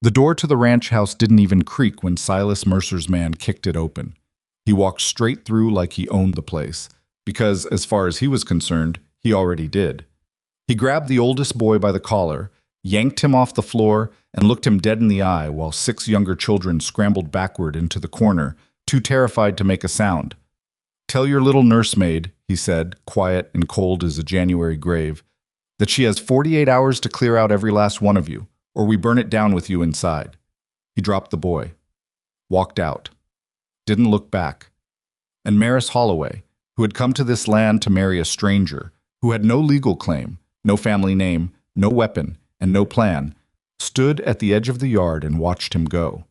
The door to the ranch house didn't even creak when Silas Mercer's man kicked it open. He walked straight through like he owned the place, because, as far as he was concerned, he already did. He grabbed the oldest boy by the collar, yanked him off the floor, and looked him dead in the eye while 6 younger children scrambled backward into the corner, too terrified to make a sound. "Tell your little nursemaid," he said, quiet and cold as a January grave, "that she has 48 hours to clear out every last one of you, or we burn it down with you inside." He dropped the boy, walked out, didn't look back. And Maris Holloway, who had come to this land to marry a stranger, who had no legal claim, no family name, no weapon, and no plan, stood at the edge of the yard and watched him go.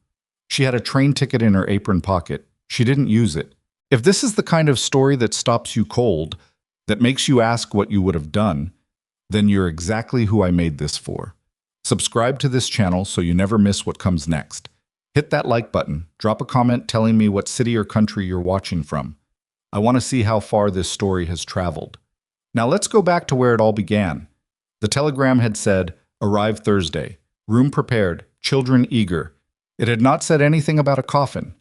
She had a train ticket in her apron pocket. She didn't use it. If this is the kind of story that stops you cold, that makes you ask what you would have done, then you're exactly who I made this for. Subscribe to this channel so you never miss what comes next. Hit that like button, drop a comment telling me what city or country you're watching from. I want to see how far this story has traveled. Now let's go back to where it all began. The telegram had said, "Arrive Thursday. Room prepared. Children eager." It had not said anything about a coffin.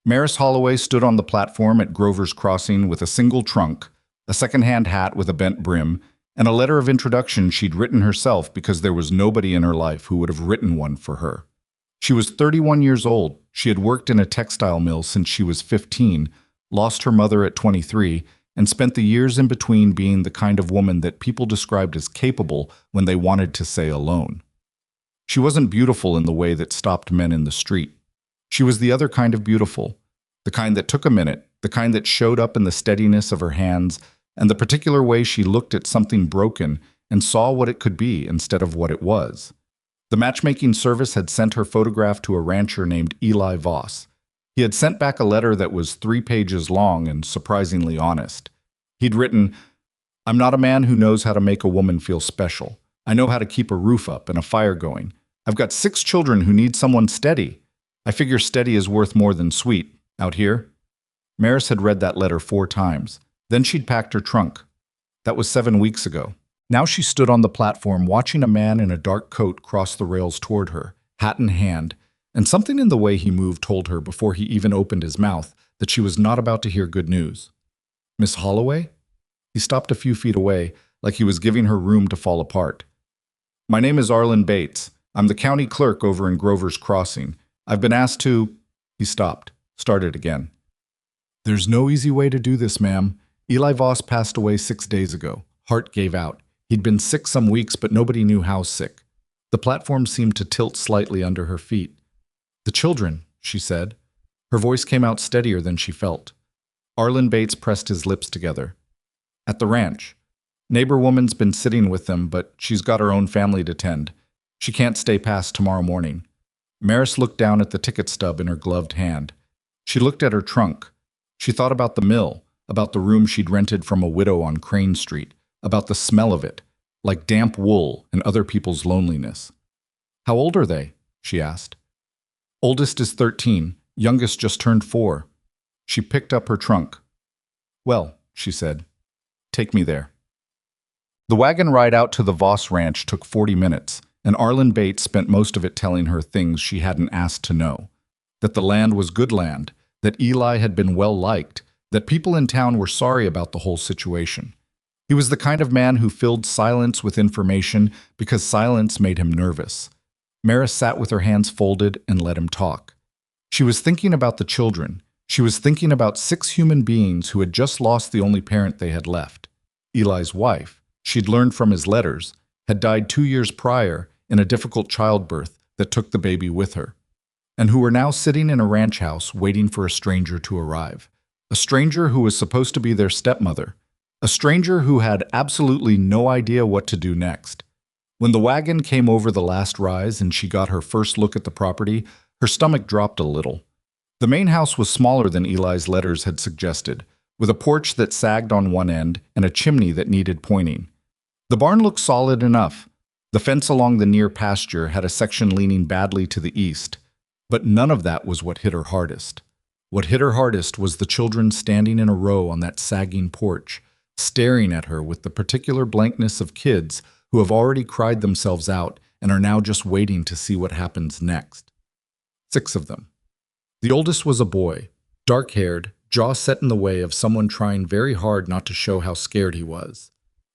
Maris Holloway stood on the platform at Grover's Crossing with a single trunk, a second-hand hat with a bent brim, and a letter of introduction she'd written herself because there was nobody in her life who would have written one for her. She was 31 years old. She had worked in a textile mill since she was 15, lost her mother at 23, and spent the years in between being the kind of woman that people described as capable when they wanted to say alone. She wasn't beautiful in the way that stopped men in the street. She was the other kind of beautiful, the kind that took a minute, the kind that showed up in the steadiness of her hands and the particular way she looked at something broken and saw what it could be instead of what it was. The matchmaking service had sent her photograph to a rancher named Eli Voss. He had sent back a letter that was 3 pages long and surprisingly honest. He'd written, "I'm not a man who knows how to make a woman feel special. I know how to keep a roof up and a fire going. I've got 6 children who need someone steady. I figure steady is worth more than sweet, out here." Maris had read that letter 4 times. Then she'd packed her trunk. That was 7 weeks ago. Now she stood on the platform watching a man in a dark coat cross the rails toward her, hat in hand, and something in the way he moved told her before he even opened his mouth that she was not about to hear good news. "Miss Holloway?" He stopped a few feet away, like he was giving her room to fall apart. "My name is Arlen Bates. I'm the county clerk over in Grover's Crossing. I've been asked to—" He stopped, started again. "There's no easy way to do this, ma'am. Eli Voss passed away 6 days ago. Heart gave out. He'd been sick some weeks, but nobody knew how sick." The platform seemed to tilt slightly under her feet. "The children," she said. Her voice came out steadier than she felt. Arlen Bates pressed his lips together. "At the ranch. Neighbor woman's been sitting with them, but she's got her own family to tend. She can't stay past tomorrow morning." Maris looked down at the ticket stub in her gloved hand. She looked at her trunk. She thought about the mill, about the room she'd rented from a widow on Crane Street, about the smell of it, like damp wool and other people's loneliness. "How old are they?" she asked. "Oldest is 13, youngest just turned 4. She picked up her trunk. "Well," she said, "take me there." The wagon ride out to the Voss Ranch took 40 minutes, and Arlen Bates spent most of it telling her things she hadn't asked to know. That the land was good land, that Eli had been well liked, that people in town were sorry about the whole situation. He was the kind of man who filled silence with information because silence made him nervous. Maris sat with her hands folded and let him talk. She was thinking about the children. She was thinking about 6 human beings who had just lost the only parent they had left. Eli's wife, she'd learned from his letters, had died 2 years prior in a difficult childbirth that took the baby with her, and who were now sitting in a ranch house waiting for a stranger to arrive. A stranger who was supposed to be their stepmother. A stranger who had absolutely no idea what to do next. When the wagon came over the last rise and she got her first look at the property, her stomach dropped a little. The main house was smaller than Eli's letters had suggested, with a porch that sagged on one end and a chimney that needed pointing. The barn looked solid enough. The fence along the near pasture had a section leaning badly to the east, but none of that was what hit her hardest. What hit her hardest was the children standing in a row on that sagging porch, staring at her with the particular blankness of kids who have already cried themselves out and are now just waiting to see what happens next. 6 of them. The oldest was a boy, dark-haired, jaw set in the way of someone trying very hard not to show how scared he was.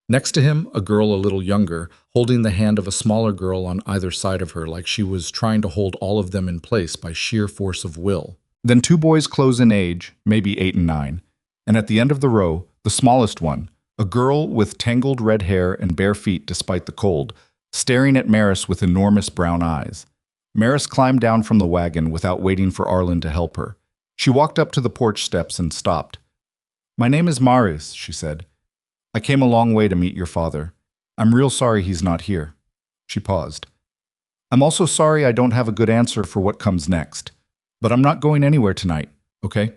Next to him, a girl a little younger, holding the hand of a smaller girl on either side of her like she was trying to hold all of them in place by sheer force of will. Then 2 boys close in age, maybe 8 and 9, and at the end of the row, the smallest one, a girl with tangled red hair and bare feet despite the cold, staring at Maris with enormous brown eyes. Maris climbed down from the wagon without waiting for Arlen to help her. She walked up to the porch steps and stopped. "My name is Maris," she said. "I came a long way to meet your father. I'm real sorry he's not here." She paused. "I'm also sorry I don't have a good answer for what comes next. But I'm not going anywhere tonight, okay?"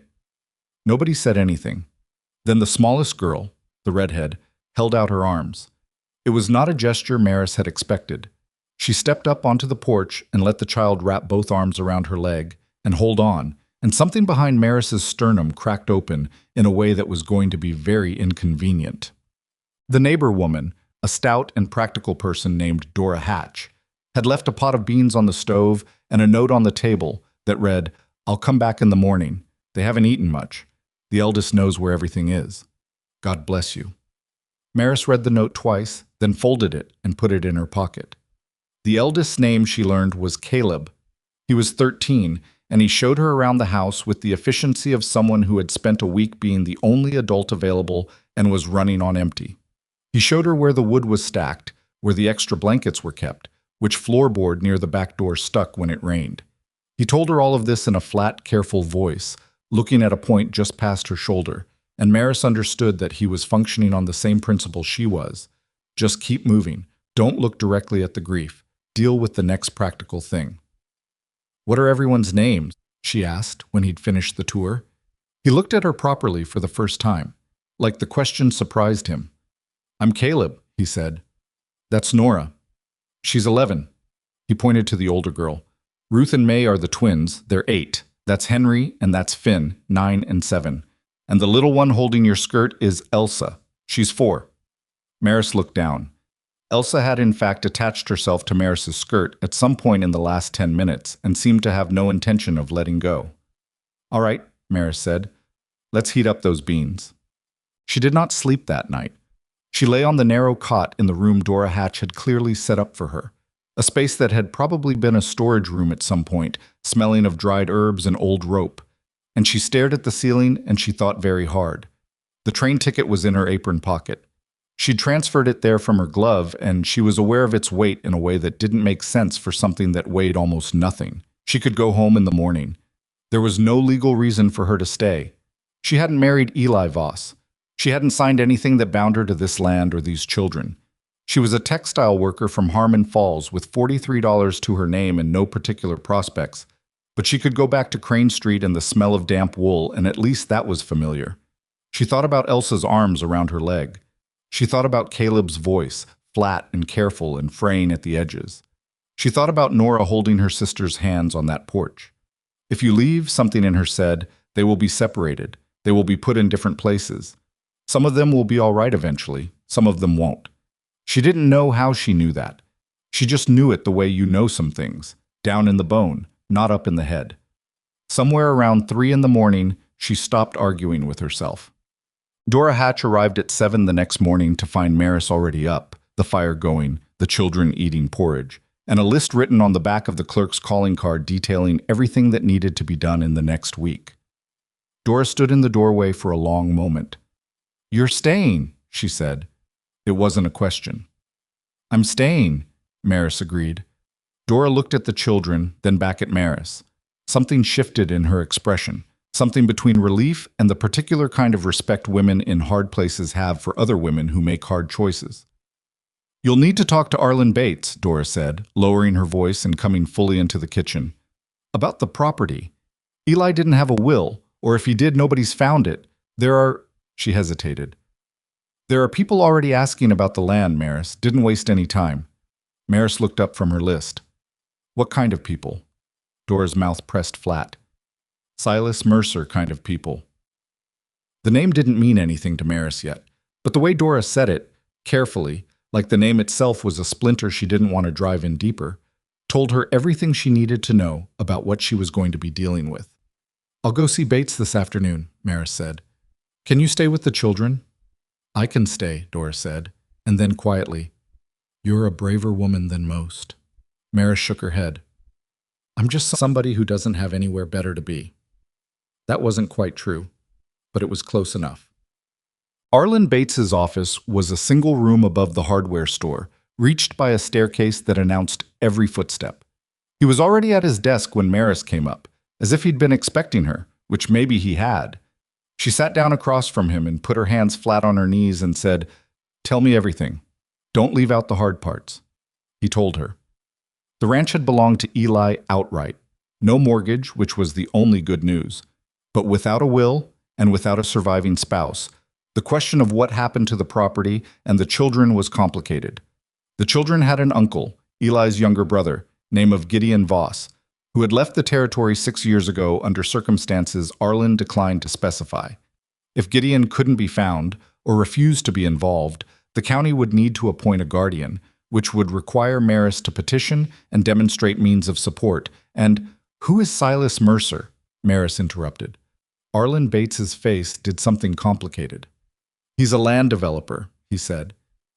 Nobody said anything. Then the smallest girl, the redhead, held out her arms. It was not a gesture Maris had expected. She stepped up onto the porch and let the child wrap both arms around her leg and hold on, and something behind Maris's sternum cracked open in a way that was going to be very inconvenient. The neighbor woman, a stout and practical person named Dora Hatch, had left a pot of beans on the stove and a note on the table that read, "I'll come back in the morning. They haven't eaten much. The eldest knows where everything is. God bless you." Maris read the note twice, then folded it and put it in her pocket. The eldest's name, she learned, was Caleb. He was 13, and he showed her around the house with the efficiency of someone who had spent a week being the only adult available and was running on empty. He showed her where the wood was stacked, where the extra blankets were kept, which floorboard near the back door stuck when it rained. He told her all of this in a flat, careful voice, looking at a point just past her shoulder, and Maris understood that he was functioning on the same principle she was. Just keep moving. Don't look directly at the grief. Deal with the next practical thing. "What are everyone's names?" she asked when he'd finished the tour. He looked at her properly for the first time, like the question surprised him. "I'm Caleb," he said. "That's Nora. She's 11. He pointed to the older girl. "Ruth and May are the twins. They're 8. That's Henry, and that's Finn, 9 and 7. And the little one holding your skirt is Elsa. She's 4. Maris looked down. Elsa had in fact attached herself to Maris's skirt at some point in the last 10 minutes and seemed to have no intention of letting go. "All right," Maris said. "Let's heat up those beans." She did not sleep that night. She lay on the narrow cot in the room Dora Hatch had clearly set up for her, a space that had probably been a storage room at some point, smelling of dried herbs and old rope. And she stared at the ceiling and she thought very hard. The train ticket was in her apron pocket. She'd transferred it there from her glove, and she was aware of its weight in a way that didn't make sense for something that weighed almost nothing. She could go home in the morning. There was no legal reason for her to stay. She hadn't married Eli Voss. She hadn't signed anything that bound her to this land or these children. She was a textile worker from Harmon Falls with $43 to her name and no particular prospects. But she could go back to Crane Street and the smell of damp wool, and at least that was familiar. She thought about Elsa's arms around her leg. She thought about Caleb's voice, flat and careful and fraying at the edges. She thought about Nora holding her sister's hands on that porch. If you leave, something in her said, they will be separated. They will be put in different places. Some of them will be all right eventually. Some of them won't. She didn't know how she knew that. She just knew it the way you know some things, down in the bone, not up in the head. Somewhere around 3 in the morning, she stopped arguing with herself. Dora Hatch arrived at 7 the next morning to find Maris already up, the fire going, the children eating porridge, and a list written on the back of the clerk's calling card detailing everything that needed to be done in the next week. Dora stood in the doorway for a long moment. "You're staying," she said. It wasn't a question. "I'm staying," Maris agreed. Dora looked at the children, then back at Maris. Something shifted in her expression. Something between relief and the particular kind of respect women in hard places have for other women who make hard choices. "You'll need to talk to Arlen Bates," Dora said, lowering her voice and coming fully into the kitchen. "About the property. Eli didn't have a will, or if he did, nobody's found it. She hesitated. "There are people already asking about the land," Maris. Didn't waste any time. Maris looked up from her list. "What kind of people?" Dora's mouth pressed flat. "Silas Mercer kind of people." The name didn't mean anything to Maris yet, but the way Dora said it, carefully, like the name itself was a splinter she didn't want to drive in deeper, told her everything she needed to know about what she was going to be dealing with. "I'll go see Bates this afternoon," Maris said. "Can you stay with the children?" "I can stay," Doris said, and then quietly, "You're a braver woman than most." Maris shook her head. "I'm just somebody who doesn't have anywhere better to be." That wasn't quite true, but it was close enough. Arlen Bates's office was a single room above the hardware store, reached by a staircase that announced every footstep. He was already at his desk when Maris came up, as if he'd been expecting her, which maybe he had. She sat down across from him and put her hands flat on her knees and said, "Tell me everything. Don't leave out the hard parts." He told her. The ranch had belonged to Eli outright. No mortgage, which was the only good news. But without a will and without a surviving spouse, the question of what happened to the property and the children was complicated. The children had an uncle, Eli's younger brother, name of Gideon Voss, who had left the territory 6 years ago under circumstances Arlen declined to specify. If Gideon couldn't be found or refused to be involved, the county would need to appoint a guardian, which would require Maris to petition and demonstrate means of support. And who is Silas Mercer? Maris interrupted. Arlen Bates's face did something complicated. "He's a land developer," he said.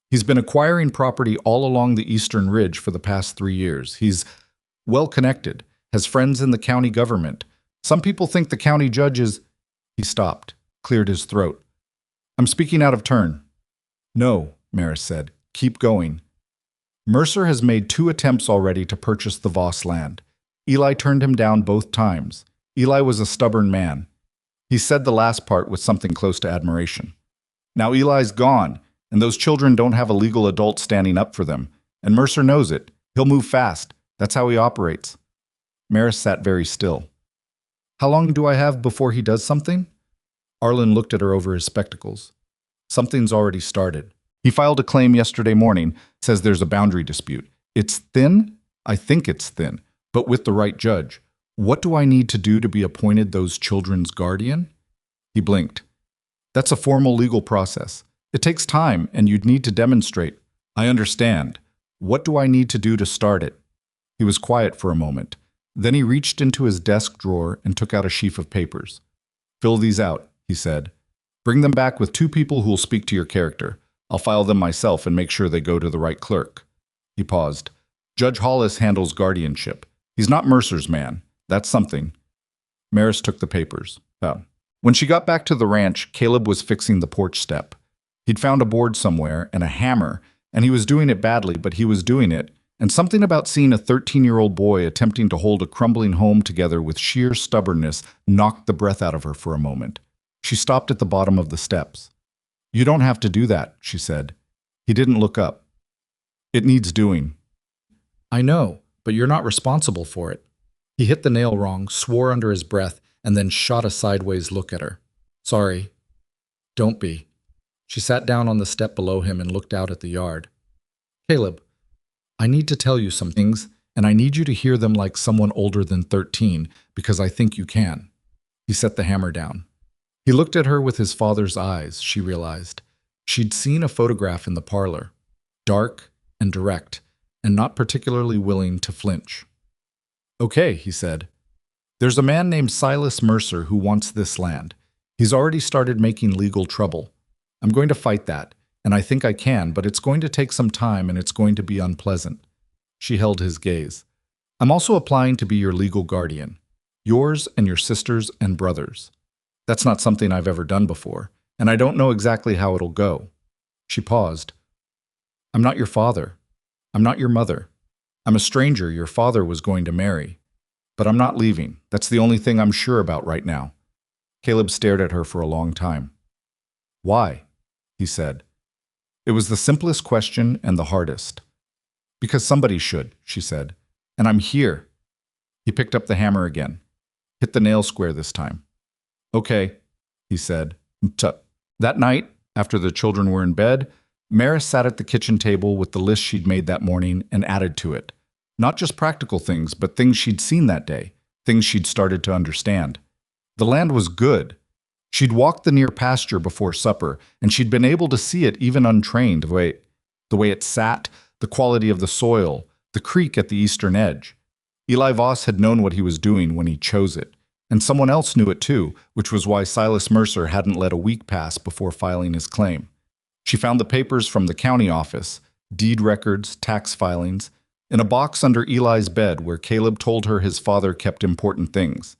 "He's been acquiring property all along the Eastern Ridge for the past 3 years. He's well-connected, has friends in the county government. Some people think the county judge is—" He stopped, cleared his throat. "I'm speaking out of turn." "No," Maris said. "Keep going." "Mercer has made 2 attempts already to purchase the Voss land. Eli turned him down both times. Eli was a stubborn man." He said the last part with something close to admiration. "Now Eli's gone, and those children don't have a legal adult standing up for them. And Mercer knows it. He'll move fast. That's how he operates." Maris sat very still. "How long do I have before he does something?" Arlen looked at her over his spectacles. "Something's already started. He filed a claim yesterday morning, says there's a boundary dispute. It's thin? I think it's thin, but with the right judge. What do I need to do to be appointed those children's guardian?" He blinked. "That's a formal legal process. It takes time, and you'd need to demonstrate." "I understand. What do I need to do to start it?" He was quiet for a moment. Then he reached into his desk drawer and took out a sheaf of papers. "Fill these out," he said. "Bring them back with 2 people who will speak to your character. I'll file them myself and make sure they go to the right clerk." He paused. "Judge Hollis handles guardianship. He's not Mercer's man. That's something." Maris took the papers. When she got back to the ranch, Caleb was fixing the porch step. He'd found a board somewhere and a hammer, and he was doing it badly, but he was doing it, and something about seeing a 13-year-old boy attempting to hold a crumbling home together with sheer stubbornness knocked the breath out of her for a moment. She stopped at the bottom of the steps. "You don't have to do that," she said. He didn't look up. "It needs doing." "I know, but you're not responsible for it." He hit the nail wrong, swore under his breath, and then shot a sideways look at her. "Sorry." "Don't be." She sat down on the step below him and looked out at the yard. "Caleb, I need to tell you some things, and I need you to hear them like someone older than 13, because I think you can." He set the hammer down. He looked at her with his father's eyes, she realized. She'd seen a photograph in the parlor, dark and direct, and not particularly willing to flinch. "Okay," he said. "There's a man named Silas Mercer who wants this land. He's already started making legal trouble. I'm going to fight that, and I think I can, but it's going to take some time and it's going to be unpleasant." She held his gaze. "I'm also applying to be your legal guardian, yours and your sisters and brothers. That's not something I've ever done before, and I don't know exactly how it'll go." She paused. "I'm not your father. I'm not your mother. I'm a stranger your father was going to marry. But I'm not leaving. That's the only thing I'm sure about right now." Caleb stared at her for a long time. "Why?" he said. It was the simplest question and the hardest. "Because somebody should," she said. "And I'm here." He picked up the hammer again. Hit the nail square this time. "Okay," he said. That night, after the children were in bed, Maris sat at the kitchen table with the list she'd made that morning and added to it. Not just practical things, but things she'd seen that day, things she'd started to understand. The land was good. She'd walked the near pasture before supper, and she'd been able to see it even untrained. Wait, The way it sat, the quality of the soil, the creek at the eastern edge. Eli Voss had known what he was doing when he chose it, and someone else knew it too, which was why Silas Mercer hadn't let a week pass before filing his claim. She found the papers from the county office, deed records, tax filings, in a box under Eli's bed where Caleb told her his father kept important things.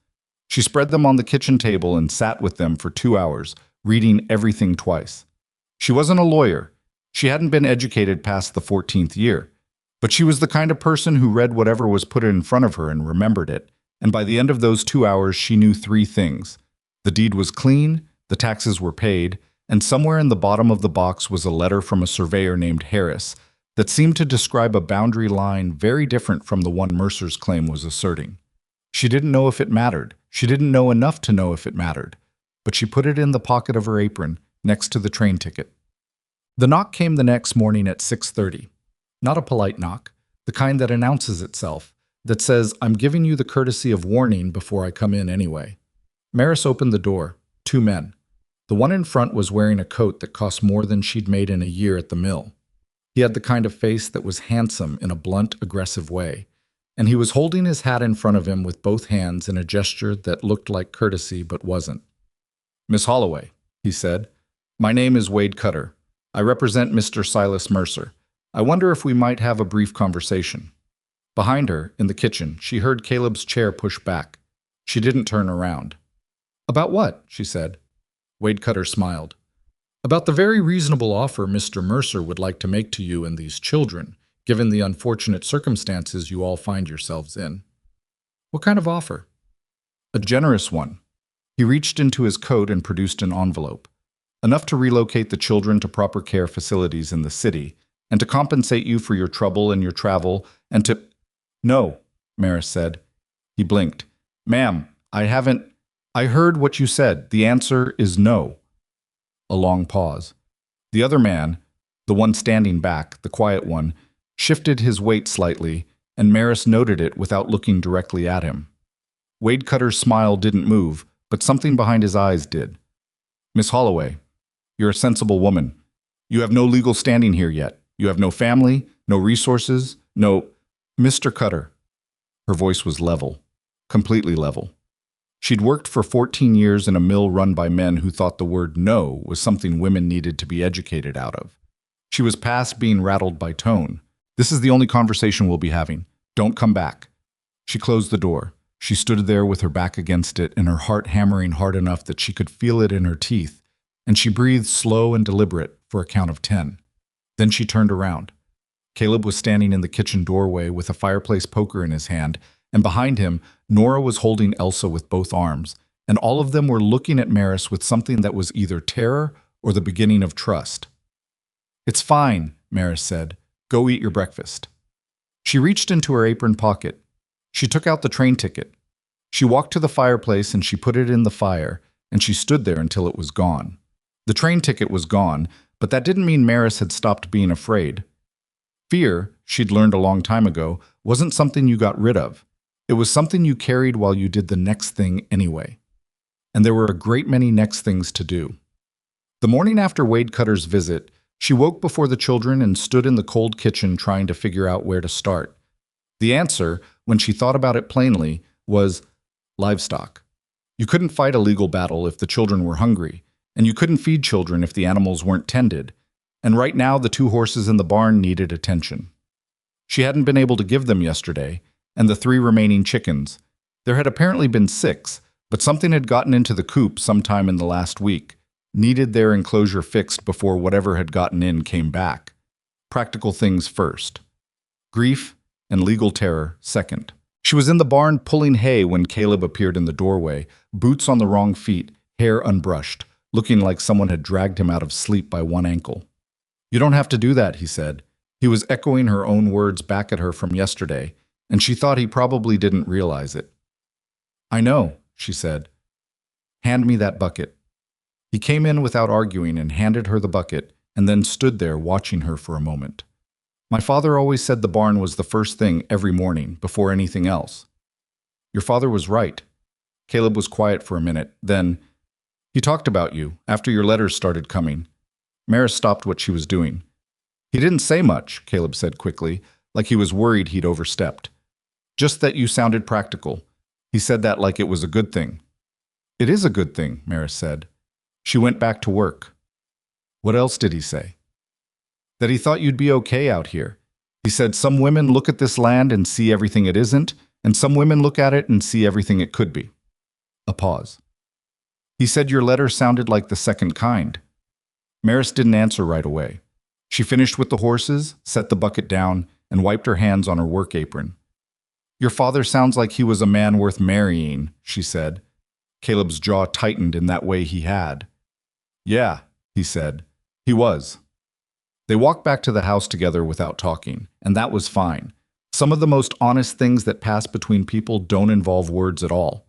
She spread them on the kitchen table and sat with them for 2 hours, reading everything twice. She wasn't a lawyer. She hadn't been educated past the 14th year. But she was the kind of person who read whatever was put in front of her and remembered it. And by the end of those 2 hours, she knew 3 things. The deed was clean, the taxes were paid, and somewhere in the bottom of the box was a letter from a surveyor named Harris that seemed to describe a boundary line very different from the one Mercer's claim was asserting. She didn't know if it mattered. She didn't know enough to know if it mattered. But she put it in the pocket of her apron, next to the train ticket. The knock came the next morning at 6:30. Not a polite knock, the kind that announces itself, that says, "I'm giving you the courtesy of warning before I come in anyway." Maris opened the door. 2 men. The one in front was wearing a coat that cost more than she'd made in a year at the mill. He had the kind of face that was handsome in a blunt, aggressive way, and he was holding his hat in front of him with both hands in a gesture that looked like courtesy but wasn't. "Miss Holloway," he said, "my name is Wade Cutter. I represent Mr. Silas Mercer. I wonder if we might have a brief conversation." Behind her, in the kitchen, she heard Caleb's chair push back. She didn't turn around. "About what?" she said. Wade Cutter smiled. "About the very reasonable offer Mr. Mercer would like to make to you and these children, given the unfortunate circumstances you all find yourselves in." "What kind of offer?" "A generous one." He reached into his coat and produced an envelope. Enough to relocate the children to proper care facilities in the city, and to compensate you for your trouble and your travel, and to— "No," Maris said. He blinked. "Ma'am, I heard what you said. The answer is no." A long pause. The other man, the one standing back, the quiet one, shifted his weight slightly, and Maris noted it without looking directly at him. Wade Cutter's smile didn't move, but something behind his eyes did. "Miss Holloway, you're a sensible woman. You have no legal standing here yet. You have no family, no resources, no—" "Mr. Cutter." Her voice was level, completely level. She'd worked for 14 years in a mill run by men who thought the word no was something women needed to be educated out of. She was past being rattled by tone. "This is the only conversation we'll be having. Don't come back." She closed the door. She stood there with her back against it and her heart hammering hard enough that she could feel it in her teeth, and she breathed slow and deliberate for a count of 10. Then she turned around. Caleb was standing in the kitchen doorway with a fireplace poker in his hand, and behind him, Nora was holding Elsa with both arms, and all of them were looking at Maris with something that was either terror or the beginning of trust. "It's fine," Maris said. "Go eat your breakfast." She reached into her apron pocket. She took out the train ticket. She walked to the fireplace and she put it in the fire, and she stood there until it was gone. The train ticket was gone, but that didn't mean Maris had stopped being afraid. Fear, she'd learned a long time ago, wasn't something you got rid of. It was something you carried while you did the next thing anyway. And there were a great many next things to do. The morning after Wade Cutter's visit, she woke before the children and stood in the cold kitchen trying to figure out where to start. The answer, when she thought about it plainly, was livestock. You couldn't fight a legal battle if the children were hungry, and you couldn't feed children if the animals weren't tended. And right now the 2 horses in the barn needed attention. She hadn't been able to give them yesterday, and the 3 remaining chickens. There had apparently been 6, but something had gotten into the coop sometime in the last week, needed their enclosure fixed before whatever had gotten in came back. Practical things first. Grief and legal terror second. She was in the barn pulling hay when Caleb appeared in the doorway, boots on the wrong feet, hair unbrushed, looking like someone had dragged him out of sleep by one ankle. "You don't have to do that," he said. He was echoing her own words back at her from yesterday, and she thought he probably didn't realize it. "I know," she said. "Hand me that bucket." He came in without arguing and handed her the bucket, and then stood there watching her for a moment. "My father always said the barn was the first thing every morning, before anything else." "Your father was right." Caleb was quiet for a minute, then, "He talked about you, after your letters started coming." Maris stopped what she was doing. He didn't say much, Caleb said quickly, like he was worried he'd overstepped. Just that you sounded practical. He said that like it was a good thing. It is a good thing, Maris said. She went back to work. What else did he say? That he thought you'd be okay out here. He said some women look at this land and see everything it isn't, and some women look at it and see everything it could be. A pause. He said your letter sounded like the second kind. Maris didn't answer right away. She finished with the horses, set the bucket down, and wiped her hands on her work apron. Your father sounds like he was a man worth marrying, she said. Caleb's jaw tightened in that way he had. Yeah, he said. He was. They walked back to the house together without talking, and that was fine. Some of the most honest things that pass between people don't involve words at all.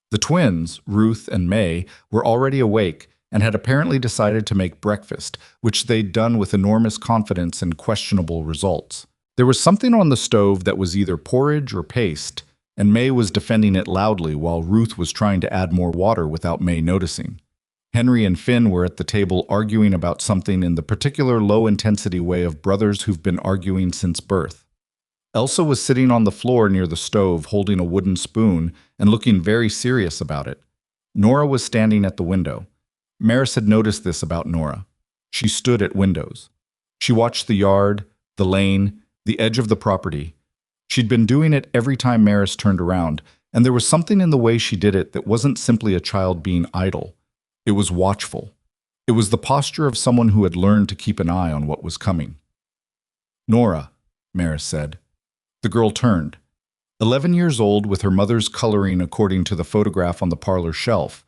The twins, Ruth and May, were already awake and had apparently decided to make breakfast, which they'd done with enormous confidence and questionable results. There was something on the stove that was either porridge or paste, and May was defending it loudly while Ruth was trying to add more water without May noticing. Henry and Finn were at the table arguing about something in the particular low-intensity way of brothers who've been arguing since birth. Elsa was sitting on the floor near the stove holding a wooden spoon and looking very serious about it. Nora was standing at the window. Maris had noticed this about Nora. She stood at windows. She watched the yard, the lane, the edge of the property. She'd been doing it every time Maris turned around, and there was something in the way she did it that wasn't simply a child being idle. It was watchful. It was the posture of someone who had learned to keep an eye on what was coming. Nora, Maris said. The girl turned. 11 years old with her mother's coloring according to the photograph on the parlor shelf.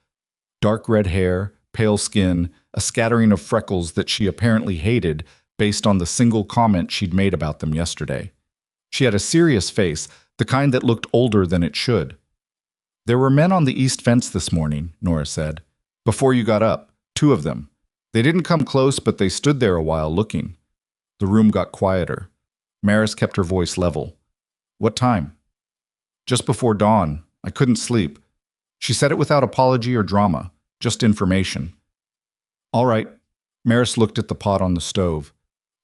Dark red hair, pale skin, a scattering of freckles that she apparently hated based on the single comment she'd made about them yesterday. She had a serious face, the kind that looked older than it should. There were men on the east fence this morning, Nora said. Before you got up, 2 of them. They didn't come close, but they stood there a while looking. The room got quieter. Maris kept her voice level. What time? Just before dawn. I couldn't sleep. She said it without apology or drama, just information. All right. Maris looked at the pot on the stove.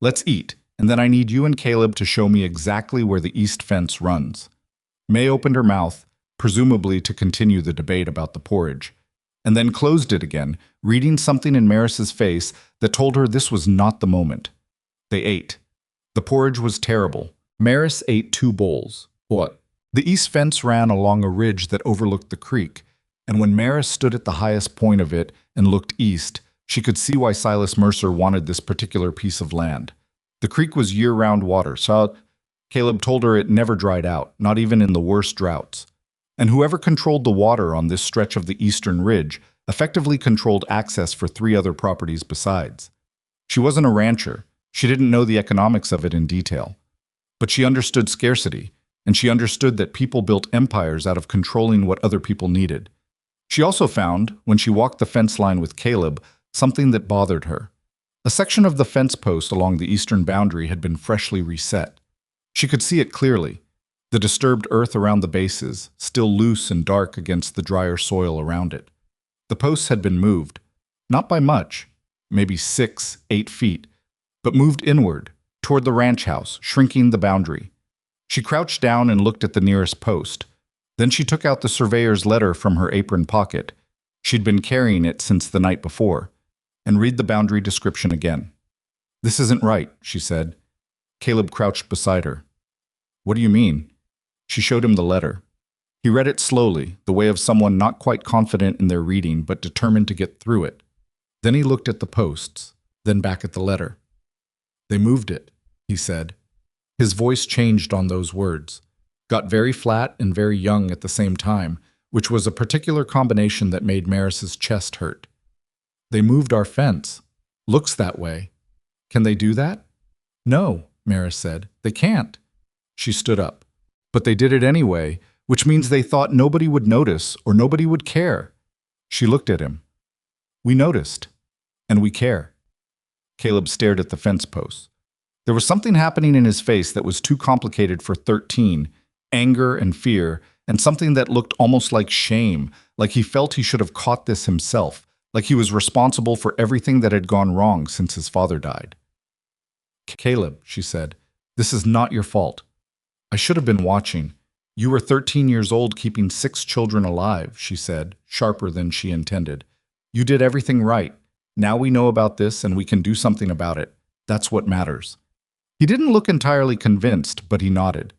Let's eat, and then I need you and Caleb to show me exactly where the east fence runs. May opened her mouth, presumably to continue the debate about the porridge, and then closed it again, reading something in Maris's face that told her this was not the moment. They ate. The porridge was terrible. Maris ate 2 bowls. What? The east fence ran along a ridge that overlooked the creek, and when Maris stood at the highest point of it and looked east, she could see why Silas Mercer wanted this particular piece of land. The creek was year-round water, so Caleb told her it never dried out, not even in the worst droughts. And whoever controlled the water on this stretch of the eastern ridge effectively controlled access for 3 other properties besides. She wasn't a rancher. She didn't know the economics of it in detail. But she understood scarcity, and she understood that people built empires out of controlling what other people needed. She also found, when she walked the fence line with Caleb, something that bothered her. A section of the fence post along the eastern boundary had been freshly reset. She could see it clearly. The disturbed earth around the bases, still loose and dark against the drier soil around it. The posts had been moved, not by much, maybe 6, 8 feet, but moved inward, toward the ranch house, shrinking the boundary. She crouched down and looked at the nearest post. Then she took out the surveyor's letter from her apron pocket. She'd been carrying it since the night before, and read the boundary description again. This isn't right, she said. Caleb crouched beside her. What do you mean? She showed him the letter. He read it slowly, the way of someone not quite confident in their reading but determined to get through it. Then he looked at the posts, then back at the letter. They moved it, he said. His voice changed on those words, got very flat and very young at the same time, which was a particular combination that made Maris's chest hurt. They moved our fence. Looks that way. Can they do that? No, Maris said. They can't. She stood up. But they did it anyway, which means they thought nobody would notice or nobody would care. She looked at him. We noticed. And we care. Caleb stared at the fence posts. There was something happening in his face that was too complicated for 13, anger and fear, and something that looked almost like shame, like he felt he should have caught this himself, like he was responsible for everything that had gone wrong since his father died. Caleb, she said, this is not your fault. I should have been watching. You were 13 years old keeping 6 children alive, she said, sharper than she intended. You did everything right. Now we know about this and we can do something about it. That's what matters. He didn't look entirely convinced, but he nodded.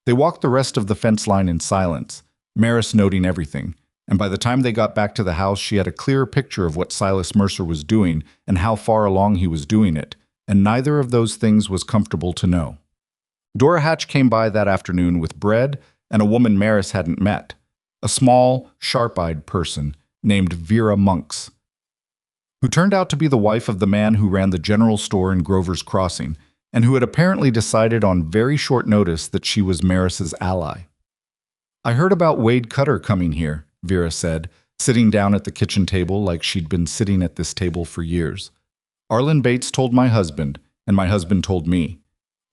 They walked the rest of the fence line in silence, Maris noting everything, and by the time they got back to the house, she had a clearer picture of what Silas Mercer was doing and how far along he was doing it, and neither of those things was comfortable to know. Dora Hatch came by that afternoon with bread and a woman Maris hadn't met, a small, sharp-eyed person named Vera Monks, who turned out to be the wife of the man who ran the general store in Grover's Crossing, and who had apparently decided on very short notice that she was Maris's ally. I heard about Wade Cutter coming here, Vera said, sitting down at the kitchen table like she'd been sitting at this table for years. Arlen Bates told my husband, and my husband told me.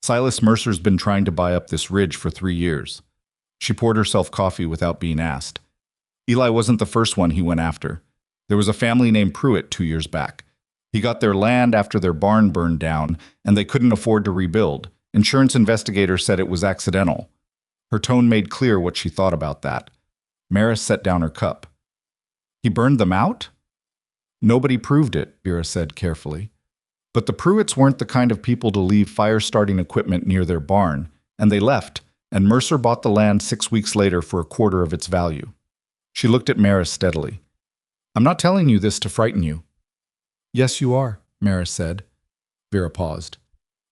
Silas Mercer's been trying to buy up this ridge for 3 years. She poured herself coffee without being asked. Eli wasn't the first one he went after. There was a family named Pruitt 2 years back. He got their land after their barn burned down, and they couldn't afford to rebuild. Insurance investigators said it was accidental. Her tone made clear what she thought about that. Maris set down her cup. He burned them out? Nobody proved it, Vera said carefully. But the Pruitts weren't the kind of people to leave fire-starting equipment near their barn, and they left, and Mercer bought the land 6 weeks later for a quarter of its value. She looked at Maris steadily. I'm not telling you this to frighten you. Yes, you are, Maris said. Vera paused.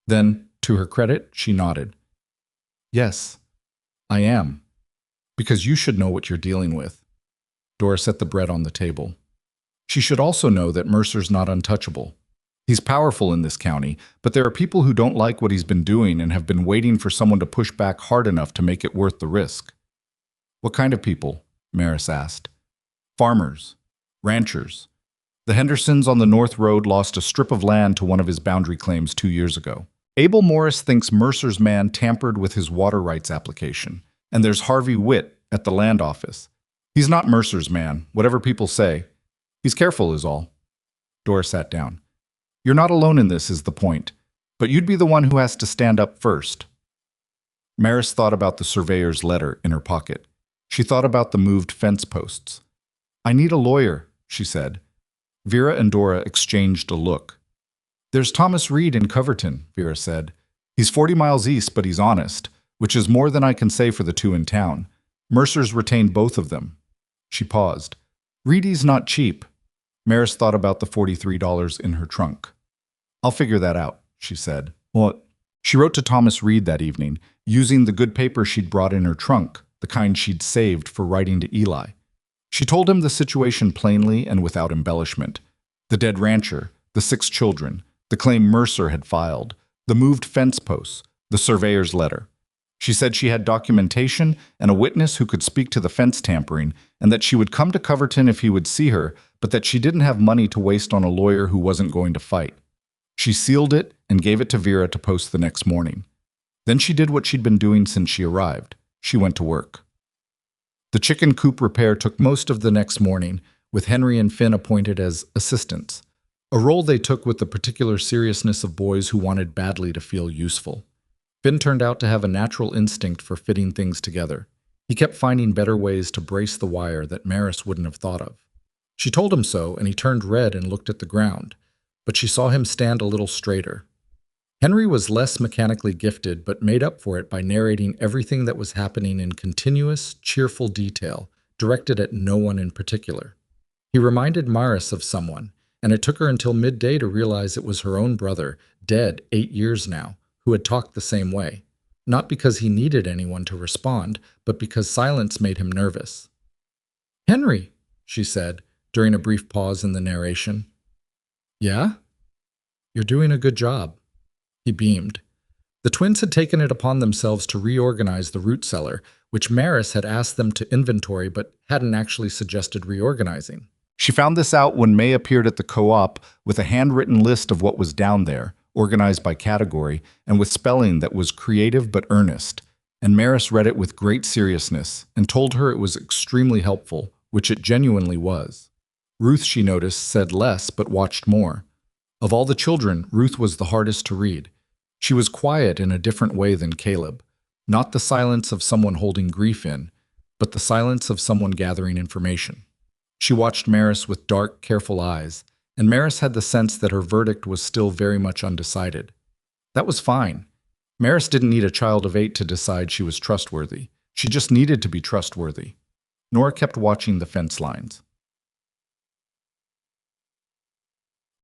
Then, to her credit, she nodded. Yes, I am. Because you should know what you're dealing with. Dora set the bread on the table. She should also know that Mercer's not untouchable. He's powerful in this county, but there are people who don't like what he's been doing and have been waiting for someone to push back hard enough to make it worth the risk. What kind of people? Maris asked. Farmers. Ranchers. The Hendersons on the North Road lost a strip of land to one of his boundary claims 2 years ago. Abel Morris thinks Mercer's man tampered with his water rights application, and there's Harvey Witt at the land office. He's not Mercer's man, whatever people say. He's careful is all. Dora sat down. You're not alone in this is the point, but you'd be the one who has to stand up first. Maris thought about the surveyor's letter in her pocket. She thought about the moved fence posts. I need a lawyer, she said. Vera and Dora exchanged a look. There's Thomas Reed in Coverton, Vera said. He's 40 miles east, but he's honest, which is more than I can say for the two in town. Mercer's retained both of them. She paused. Reedy's not cheap. Maris thought about the $43 in her trunk. I'll figure that out, she said. What? She wrote to Thomas Reed that evening, using the good paper she'd brought in her trunk, the kind she'd saved for writing to Eli. She told him the situation plainly and without embellishment. The dead rancher, the 6 children, the claim Mercer had filed, the moved fence posts, the surveyor's letter. She said she had documentation and a witness who could speak to the fence tampering, and that she would come to Coverton if he would see her, but that she didn't have money to waste on a lawyer who wasn't going to fight. She sealed it and gave it to Vera to post the next morning. Then she did what she'd been doing since she arrived. She went to work. The chicken coop repair took most of the next morning, with Henry and Finn appointed as assistants, a role they took with the particular seriousness of boys who wanted badly to feel useful. Finn turned out to have a natural instinct for fitting things together. He kept finding better ways to brace the wire that Maris wouldn't have thought of. She told him so, and he turned red and looked at the ground, but she saw him stand a little straighter. Henry was less mechanically gifted, but made up for it by narrating everything that was happening in continuous, cheerful detail, directed at no one in particular. He reminded Maris of someone, and it took her until midday to realize it was her own brother, dead 8 years now, who had talked the same way, not because he needed anyone to respond, but because silence made him nervous. "Henry," she said, during a brief pause in the narration. "Yeah? You're doing a good job." He beamed. The twins had taken it upon themselves to reorganize the root cellar, which Maris had asked them to inventory but hadn't actually suggested reorganizing. She found this out when May appeared at the co-op with a handwritten list of what was down there, organized by category, and with spelling that was creative but earnest. And Maris read it with great seriousness and told her it was extremely helpful, which it genuinely was. Ruth, she noticed, said less but watched more. Of all the children, Ruth was the hardest to read. She was quiet in a different way than Caleb, not the silence of someone holding grief in, but the silence of someone gathering information. She watched Maris with dark, careful eyes, and Maris had the sense that her verdict was still very much undecided. That was fine. Maris didn't need a child of 8 to decide she was trustworthy. She just needed to be trustworthy. Nora kept watching the fence lines.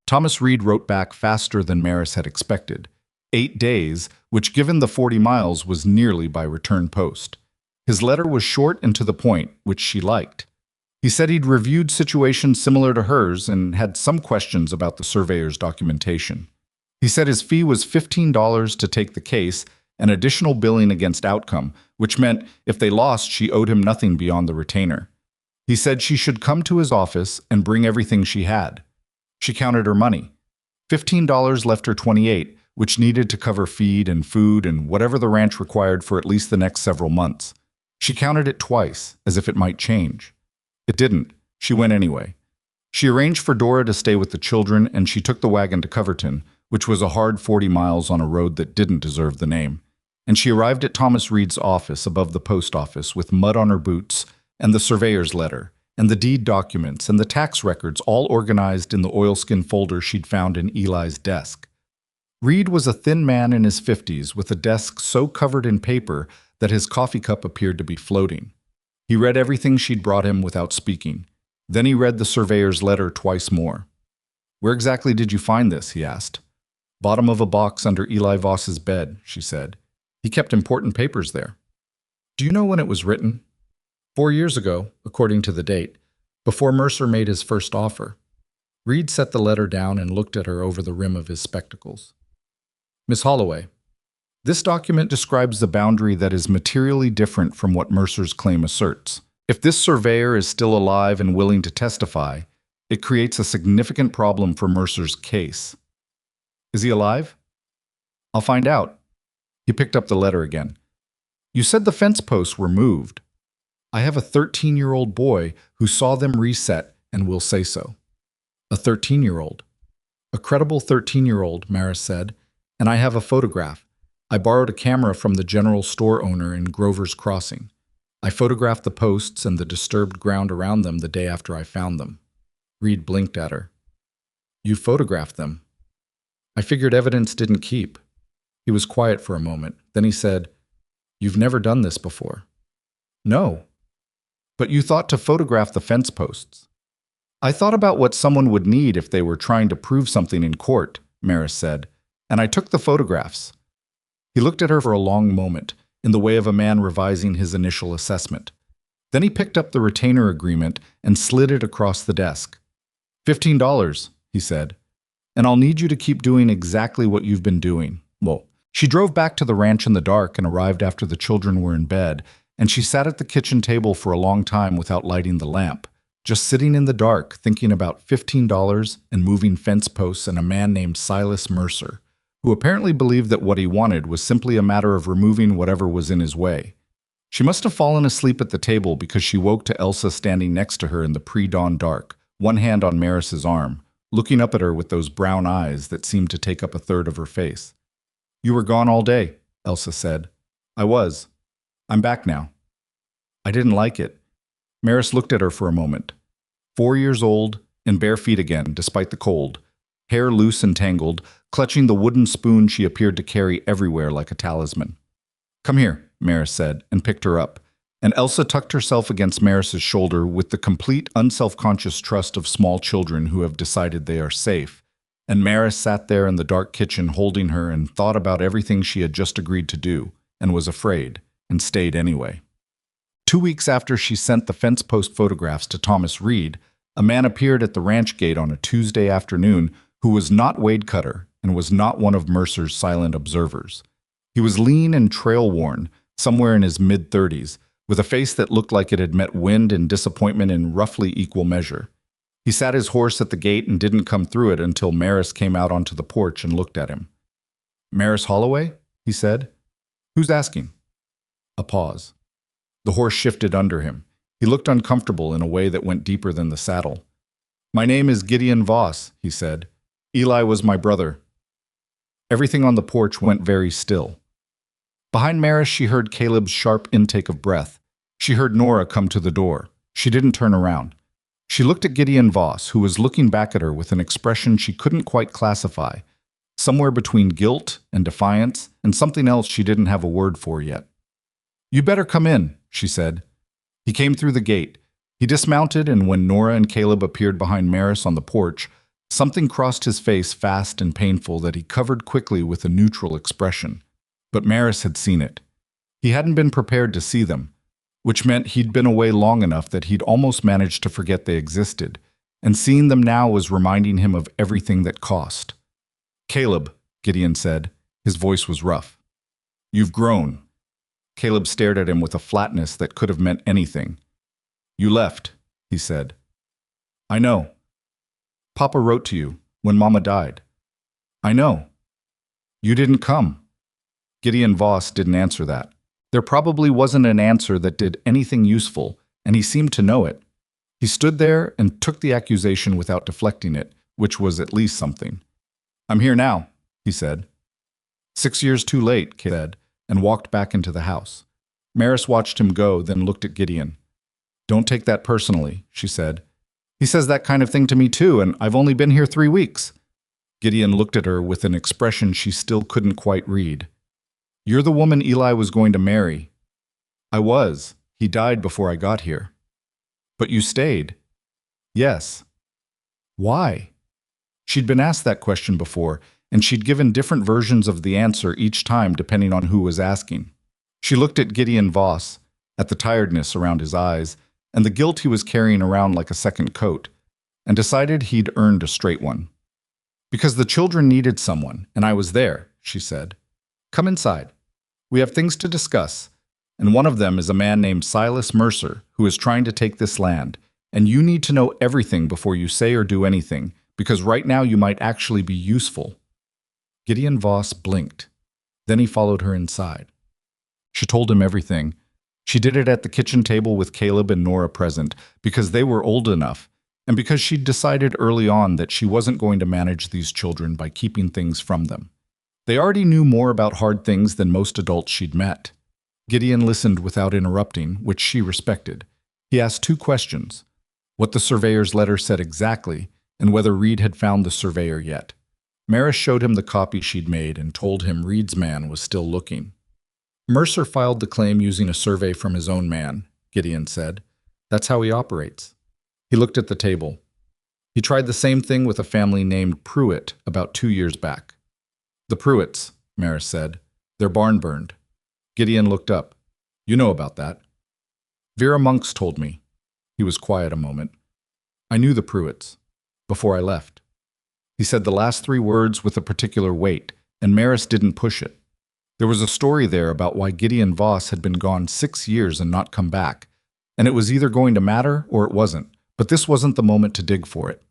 Thomas Reed wrote back faster than Maris had expected. 8 days, which given the 40 miles was nearly by return post. His letter was short and to the point, which she liked. He said he'd reviewed situations similar to hers and had some questions about the surveyor's documentation. He said his fee was $15 to take the case and additional billing against outcome, which meant if they lost, she owed him nothing beyond the retainer. He said she should come to his office and bring everything she had. She counted her money. $15 left her $28, which needed to cover feed and food and whatever the ranch required for at least the next several months. She counted it twice, as if it might change. It didn't. She went anyway. She arranged for Dora to stay with the children, and she took the wagon to Coverton, which was a hard 40 miles on a road that didn't deserve the name. And she arrived at Thomas Reed's office above the post office with mud on her boots, and the surveyor's letter, and the deed documents, and the tax records all organized in the oilskin folder she'd found in Eli's desk. Reed was a thin man in his 50s with a desk so covered in paper that his coffee cup appeared to be floating. He read everything she'd brought him without speaking. Then he read the surveyor's letter twice more. "Where exactly did you find this?" he asked. "Bottom of a box under Eli Voss's bed," she said. "He kept important papers there." "Do you know when it was written?" 4 years ago, according to the date, before Mercer made his first offer. Reed set the letter down and looked at her over the rim of his spectacles. "Miss Holloway, this document describes the boundary that is materially different from what Mercer's claim asserts. If this surveyor is still alive and willing to testify, it creates a significant problem for Mercer's case." "Is he alive?" "I'll find out." He picked up the letter again. "You said the fence posts were moved. I have a 13-year-old boy who saw them reset and will say so." "A 13-year-old? A credible 13-year-old, Maris said, "and I have a photograph. I borrowed a camera from the general store owner in Grover's Crossing. I photographed the posts and the disturbed ground around them the day after I found them." Reed blinked at her. "You photographed them?" "I figured evidence didn't keep." He was quiet for a moment. Then he said, "You've never done this before." "No." "But you thought to photograph the fence posts." "I thought about what someone would need if they were trying to prove something in court," Maris said, "and I took the photographs." He looked at her for a long moment, in the way of a man revising his initial assessment. Then he picked up the retainer agreement and slid it across the desk. $15, he said, "and I'll need you to keep doing exactly what you've been doing." Well, she drove back to the ranch in the dark and arrived after the children were in bed, and she sat at the kitchen table for a long time without lighting the lamp, just sitting in the dark thinking about $15 and moving fence posts and a man named Silas Mercer, who apparently believed that what he wanted was simply a matter of removing whatever was in his way. She must have fallen asleep at the table because she woke to Elsa standing next to her in the pre-dawn dark, one hand on Maris's arm, looking up at her with those brown eyes that seemed to take up a third of her face. "You were gone all day," Elsa said. "I was. I'm back now." "I didn't like it." Maris looked at her for a moment. 4 years old and bare feet again, despite the cold, hair loose and tangled, clutching the wooden spoon she appeared to carry everywhere like a talisman. "Come here," Maris said, and picked her up. And Elsa tucked herself against Maris's shoulder with the complete, unself-conscious trust of small children who have decided they are safe. And Maris sat there in the dark kitchen holding her and thought about everything she had just agreed to do, and was afraid, and stayed anyway. 2 weeks after she sent the fence post photographs to Thomas Reed, a man appeared at the ranch gate on a Tuesday afternoon who was not Wade Cutter and was not one of Mercer's silent observers. He was lean and trail-worn, somewhere in his mid-30s, with a face that looked like it had met wind and disappointment in roughly equal measure. He sat his horse at the gate and didn't come through it until Maris came out onto the porch and looked at him. "Maris Holloway?" he said. "Who's asking?" A pause. The horse shifted under him. He looked uncomfortable in a way that went deeper than the saddle. "My name is Gideon Voss," he said. "Eli was my brother." Everything on the porch went very still. Behind Maris, she heard Caleb's sharp intake of breath. She heard Nora come to the door. She didn't turn around. She looked at Gideon Voss, who was looking back at her with an expression she couldn't quite classify, somewhere between guilt and defiance, and something else she didn't have a word for yet. "You better come in," she said. He came through the gate. He dismounted, and when Nora and Caleb appeared behind Maris on the porch, something crossed his face fast and painful that he covered quickly with a neutral expression. But Maris had seen it. He hadn't been prepared to see them, which meant he'd been away long enough that he'd almost managed to forget they existed, and seeing them now was reminding him of everything that cost. "Caleb," Gideon said. His voice was rough. "You've grown." Caleb stared at him with a flatness that could have meant anything. "You left," he said. "I know. Papa wrote to you when Mama died." "I know." "You didn't come." Gideon Voss didn't answer that. There probably wasn't an answer that did anything useful, and he seemed to know it. He stood there and took the accusation without deflecting it, which was at least something. "I'm here now," he said. "6 years too late," Kate said, and walked back into the house. Maris watched him go, then looked at Gideon. "Don't take that personally," she said. "He says that kind of thing to me too, and I've only been here 3 weeks." Gideon looked at her with an expression she still couldn't quite read. "You're the woman Eli was going to marry." "I was. He died before I got here." "But you stayed." "Yes." "Why?" She'd been asked that question before, and she'd given different versions of the answer each time depending on who was asking. She looked at Gideon Voss, at the tiredness around his eyes, and the guilt he was carrying around like a second coat, and decided he'd earned a straight one. "Because the children needed someone, and I was there," she said. "Come inside. We have things to discuss, and one of them is a man named Silas Mercer who is trying to take this land, and you need to know everything before you say or do anything, because right now you might actually be useful." Gideon Voss blinked. Then he followed her inside. She told him everything. She did it at the kitchen table with Caleb and Nora present, because they were old enough, and because she'd decided early on that she wasn't going to manage these children by keeping things from them. They already knew more about hard things than most adults she'd met. Gideon listened without interrupting, which she respected. He asked 2 questions: what the surveyor's letter said exactly, and whether Reed had found the surveyor yet. Maris showed him the copy she'd made and told him Reed's man was still looking. "Mercer filed the claim using a survey from his own man," Gideon said. "That's how he operates." He looked at the table. "He tried the same thing with a family named Pruitt about 2 years back." "The Pruitts," Maris said. "Their barn burned." Gideon looked up. "You know about that." "Vera Monks told me." He was quiet a moment. "I knew the Pruitts before I left." He said the last 3 words with a particular weight, and Maris didn't push it. There was a story there about why Gideon Voss had been gone 6 years and not come back, and it was either going to matter or it wasn't, but this wasn't the moment to dig for it.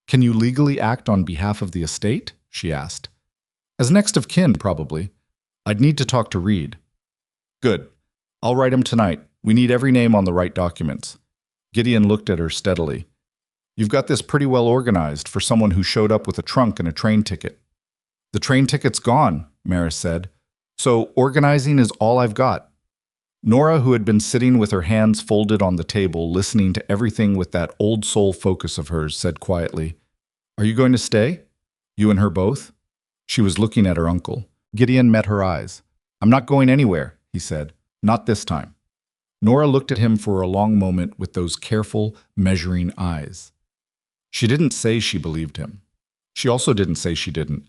"Can you legally act on behalf of the estate?" she asked. "As next of kin, probably. I'd need to talk to Reed." "Good. I'll write him tonight. We need every name on the right documents." Gideon looked at her steadily. "You've got this pretty well organized for someone who showed up with a trunk and a train ticket." "The train ticket's gone," Maris said. "So organizing is all I've got." Nora, who had been sitting with her hands folded on the table, listening to everything with that old soul focus of hers, said quietly, "Are you going to stay? You and her both?" She was looking at her uncle. Gideon met her eyes. "I'm not going anywhere," he said. "Not this time." Nora looked at him for a long moment with those careful, measuring eyes. She didn't say she believed him. She also didn't say she didn't.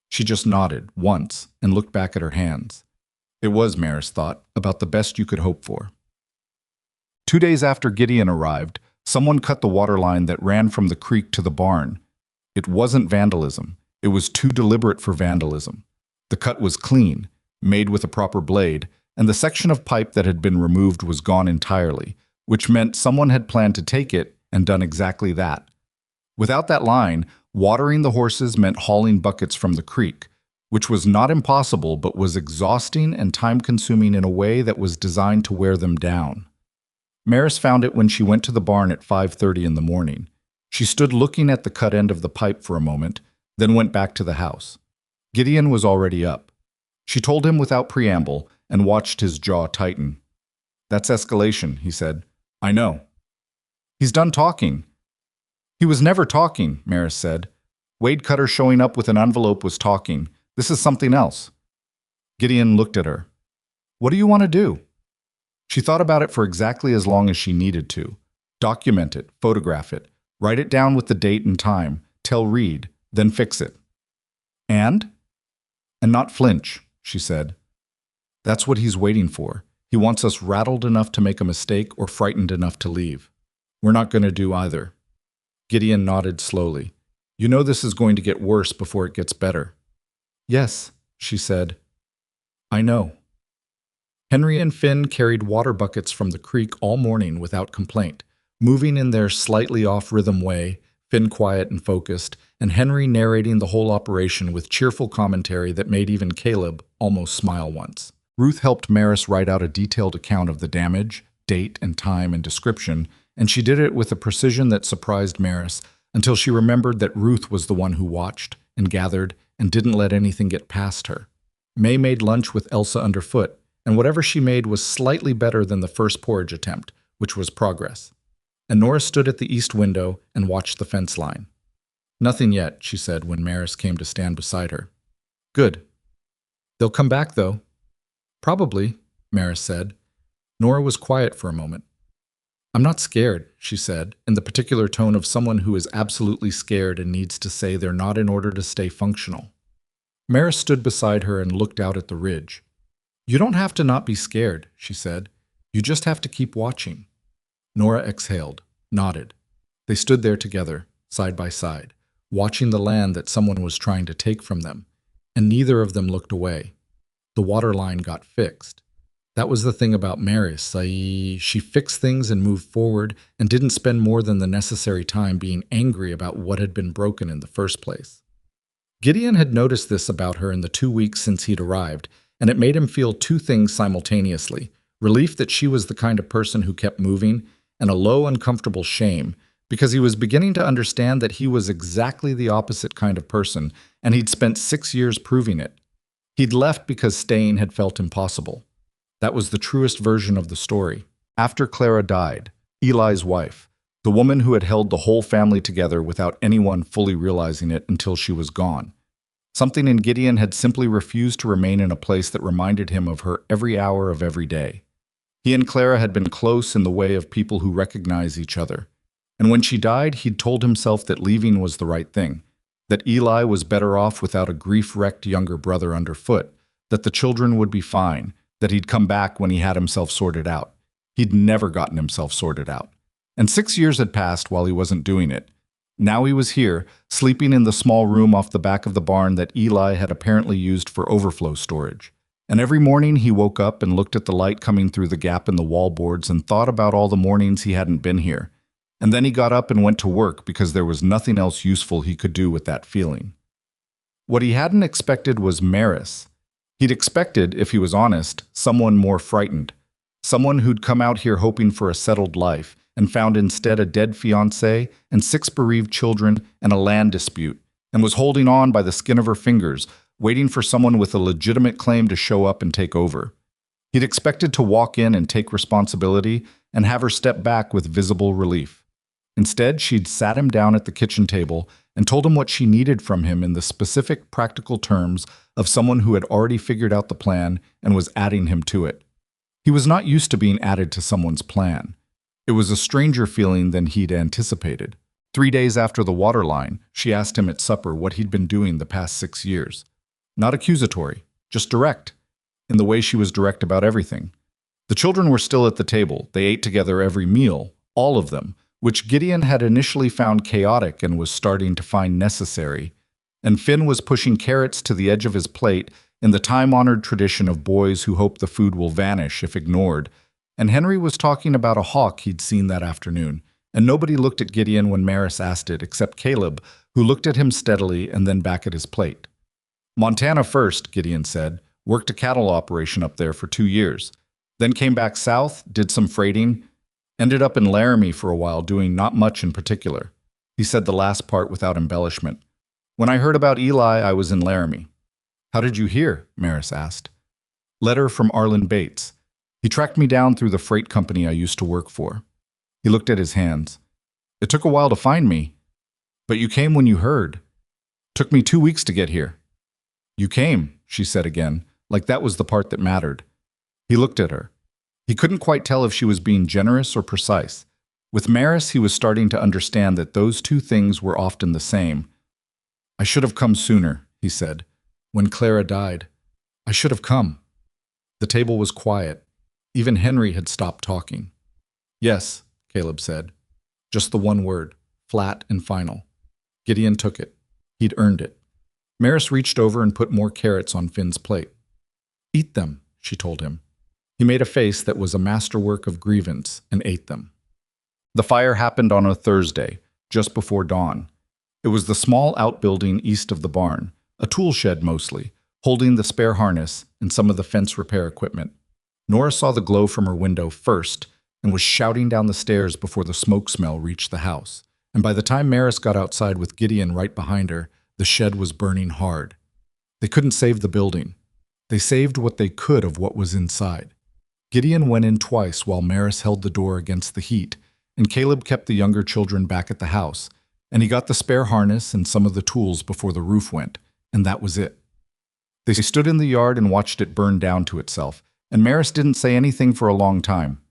She just nodded once and looked back at her hands. It was, Maris thought, about the best you could hope for. 2 days after Gideon arrived, someone cut the water line that ran from the creek to the barn. It wasn't vandalism. It was too deliberate for vandalism. The cut was clean, made with a proper blade, and the section of pipe that had been removed was gone entirely, which meant someone had planned to take it and done exactly that. Without that line, watering the horses meant hauling buckets from the creek, which was not impossible but was exhausting and time-consuming in a way that was designed to wear them down. Maris found it when she went to the barn at 5:30 in the morning. She stood looking at the cut end of the pipe for a moment, then went back to the house. Gideon was already up. She told him without preamble and watched his jaw tighten. "That's escalation," he said. "I know." "He's done talking." "He was never talking," Maris said. "Wade Cutter showing up with an envelope was talking. This is something else." Gideon looked at her. "What do you want to do?" She thought about it for exactly as long as she needed to. Document it, photograph it, write it down with the date and time, tell Reed, then fix it. And not flinch, she said. "That's what he's waiting for. He wants us rattled enough to make a mistake or frightened enough to leave. We're not going to do either." Gideon nodded slowly. "You know this is going to get worse before it gets better." "Yes," she said. "I know." Henry and Finn carried water buckets from the creek all morning without complaint, moving in their slightly off-rhythm way, Finn quiet and focused, and Henry narrating the whole operation with cheerful commentary that made even Caleb almost smile once. Ruth helped Maris write out a detailed account of the damage, date and time and description, and she did it with a precision that surprised Maris until she remembered that Ruth was the one who watched and gathered and didn't let anything get past her. May made lunch with Elsa underfoot, and whatever she made was slightly better than the first porridge attempt, which was progress. And Nora stood at the east window and watched the fence line. "Nothing yet," she said when Maris came to stand beside her. "Good. They'll come back, though." "Probably," Maris said. Nora was quiet for a moment. "I'm not scared," she said, in the particular tone of someone who is absolutely scared and needs to say they're not in order to stay functional. Maris stood beside her and looked out at the ridge. "You don't have to not be scared," she said. "You just have to keep watching." Nora exhaled, nodded. They stood there together, side by side, watching the land that someone was trying to take from them, and neither of them looked away. The water line got fixed. That was the thing about Maris, i.e., she fixed things and moved forward and didn't spend more than the necessary time being angry about what had been broken in the first place. Gideon had noticed this about her in the 2 weeks since he'd arrived, and it made him feel two things simultaneously: relief that she was the kind of person who kept moving, and a low, uncomfortable shame, because he was beginning to understand that he was exactly the opposite kind of person, and he'd spent 6 years proving it. He'd left because staying had felt impossible. That was the truest version of the story. After Clara died, Eli's wife, the woman who had held the whole family together without anyone fully realizing it until she was gone, something in Gideon had simply refused to remain in a place that reminded him of her every hour of every day. He and Clara had been close in the way of people who recognize each other. And when she died, he'd told himself that leaving was the right thing, that Eli was better off without a grief-wrecked younger brother underfoot, that the children would be fine, that he'd come back when he had himself sorted out. He'd never gotten himself sorted out. And 6 years had passed while he wasn't doing it. Now he was here, sleeping in the small room off the back of the barn that Eli had apparently used for overflow storage. And every morning he woke up and looked at the light coming through the gap in the wallboards and thought about all the mornings he hadn't been here. And then he got up and went to work because there was nothing else useful he could do with that feeling. What he hadn't expected was Maris. He'd expected, if he was honest, someone more frightened. Someone who'd come out here hoping for a settled life and found instead a dead fiancé and 6 bereaved children and a land dispute, and was holding on by the skin of her fingers, waiting for someone with a legitimate claim to show up and take over. He'd expected to walk in and take responsibility and have her step back with visible relief. Instead, she'd sat him down at the kitchen table and told him what she needed from him in the specific, practical terms of someone who had already figured out the plan and was adding him to it. He was not used to being added to someone's plan. It was a stranger feeling than he'd anticipated. 3 days after the water line, she asked him at supper what he'd been doing the past 6 years. Not accusatory, just direct, in the way she was direct about everything. The children were still at the table. They ate together every meal, all of them, which Gideon had initially found chaotic and was starting to find necessary. And Finn was pushing carrots to the edge of his plate in the time-honored tradition of boys who hope the food will vanish if ignored. And Henry was talking about a hawk he'd seen that afternoon, and nobody looked at Gideon when Maris asked it except Caleb, who looked at him steadily and then back at his plate. "Montana first," Gideon said, "worked a cattle operation up there for 2 years. Then came back south, did some freighting, ended up in Laramie for a while doing not much in particular." He said the last part without embellishment. "When I heard about Eli, I was in Laramie." How did you hear? Maris asked. Letter from Arlen Bates. He tracked me down through the freight company I used to work for. He looked at his hands. It took a while to find me. But you came when you heard. Took me 2 weeks to get here. You came, she said again, like that was the part that mattered. He looked at her. He couldn't quite tell if she was being generous or precise. With Maris, he was starting to understand that those two things were often the same. I should have come sooner, he said. When Clara died, I should have come. The table was quiet. Even Henry had stopped talking. Yes, Caleb said. Just the one word, flat and final. Gideon took it. He'd earned it. Maris reached over and put more carrots on Finn's plate. Eat them, she told him. He made a face that was a masterwork of grievance and ate them. The fire happened on a Thursday, just before dawn. It was the small outbuilding east of the barn, a tool shed mostly, holding the spare harness and some of the fence repair equipment. Nora saw the glow from her window first and was shouting down the stairs before the smoke smell reached the house. And by the time Maris got outside with Gideon right behind her, the shed was burning hard. They couldn't save the building. They saved what they could of what was inside. Gideon went in twice while Maris held the door against the heat, and Caleb kept the younger children back at the house, and he got the spare harness and some of the tools before the roof went, and that was it. They stood in the yard and watched it burn down to itself, and Maris didn't say anything for a long time.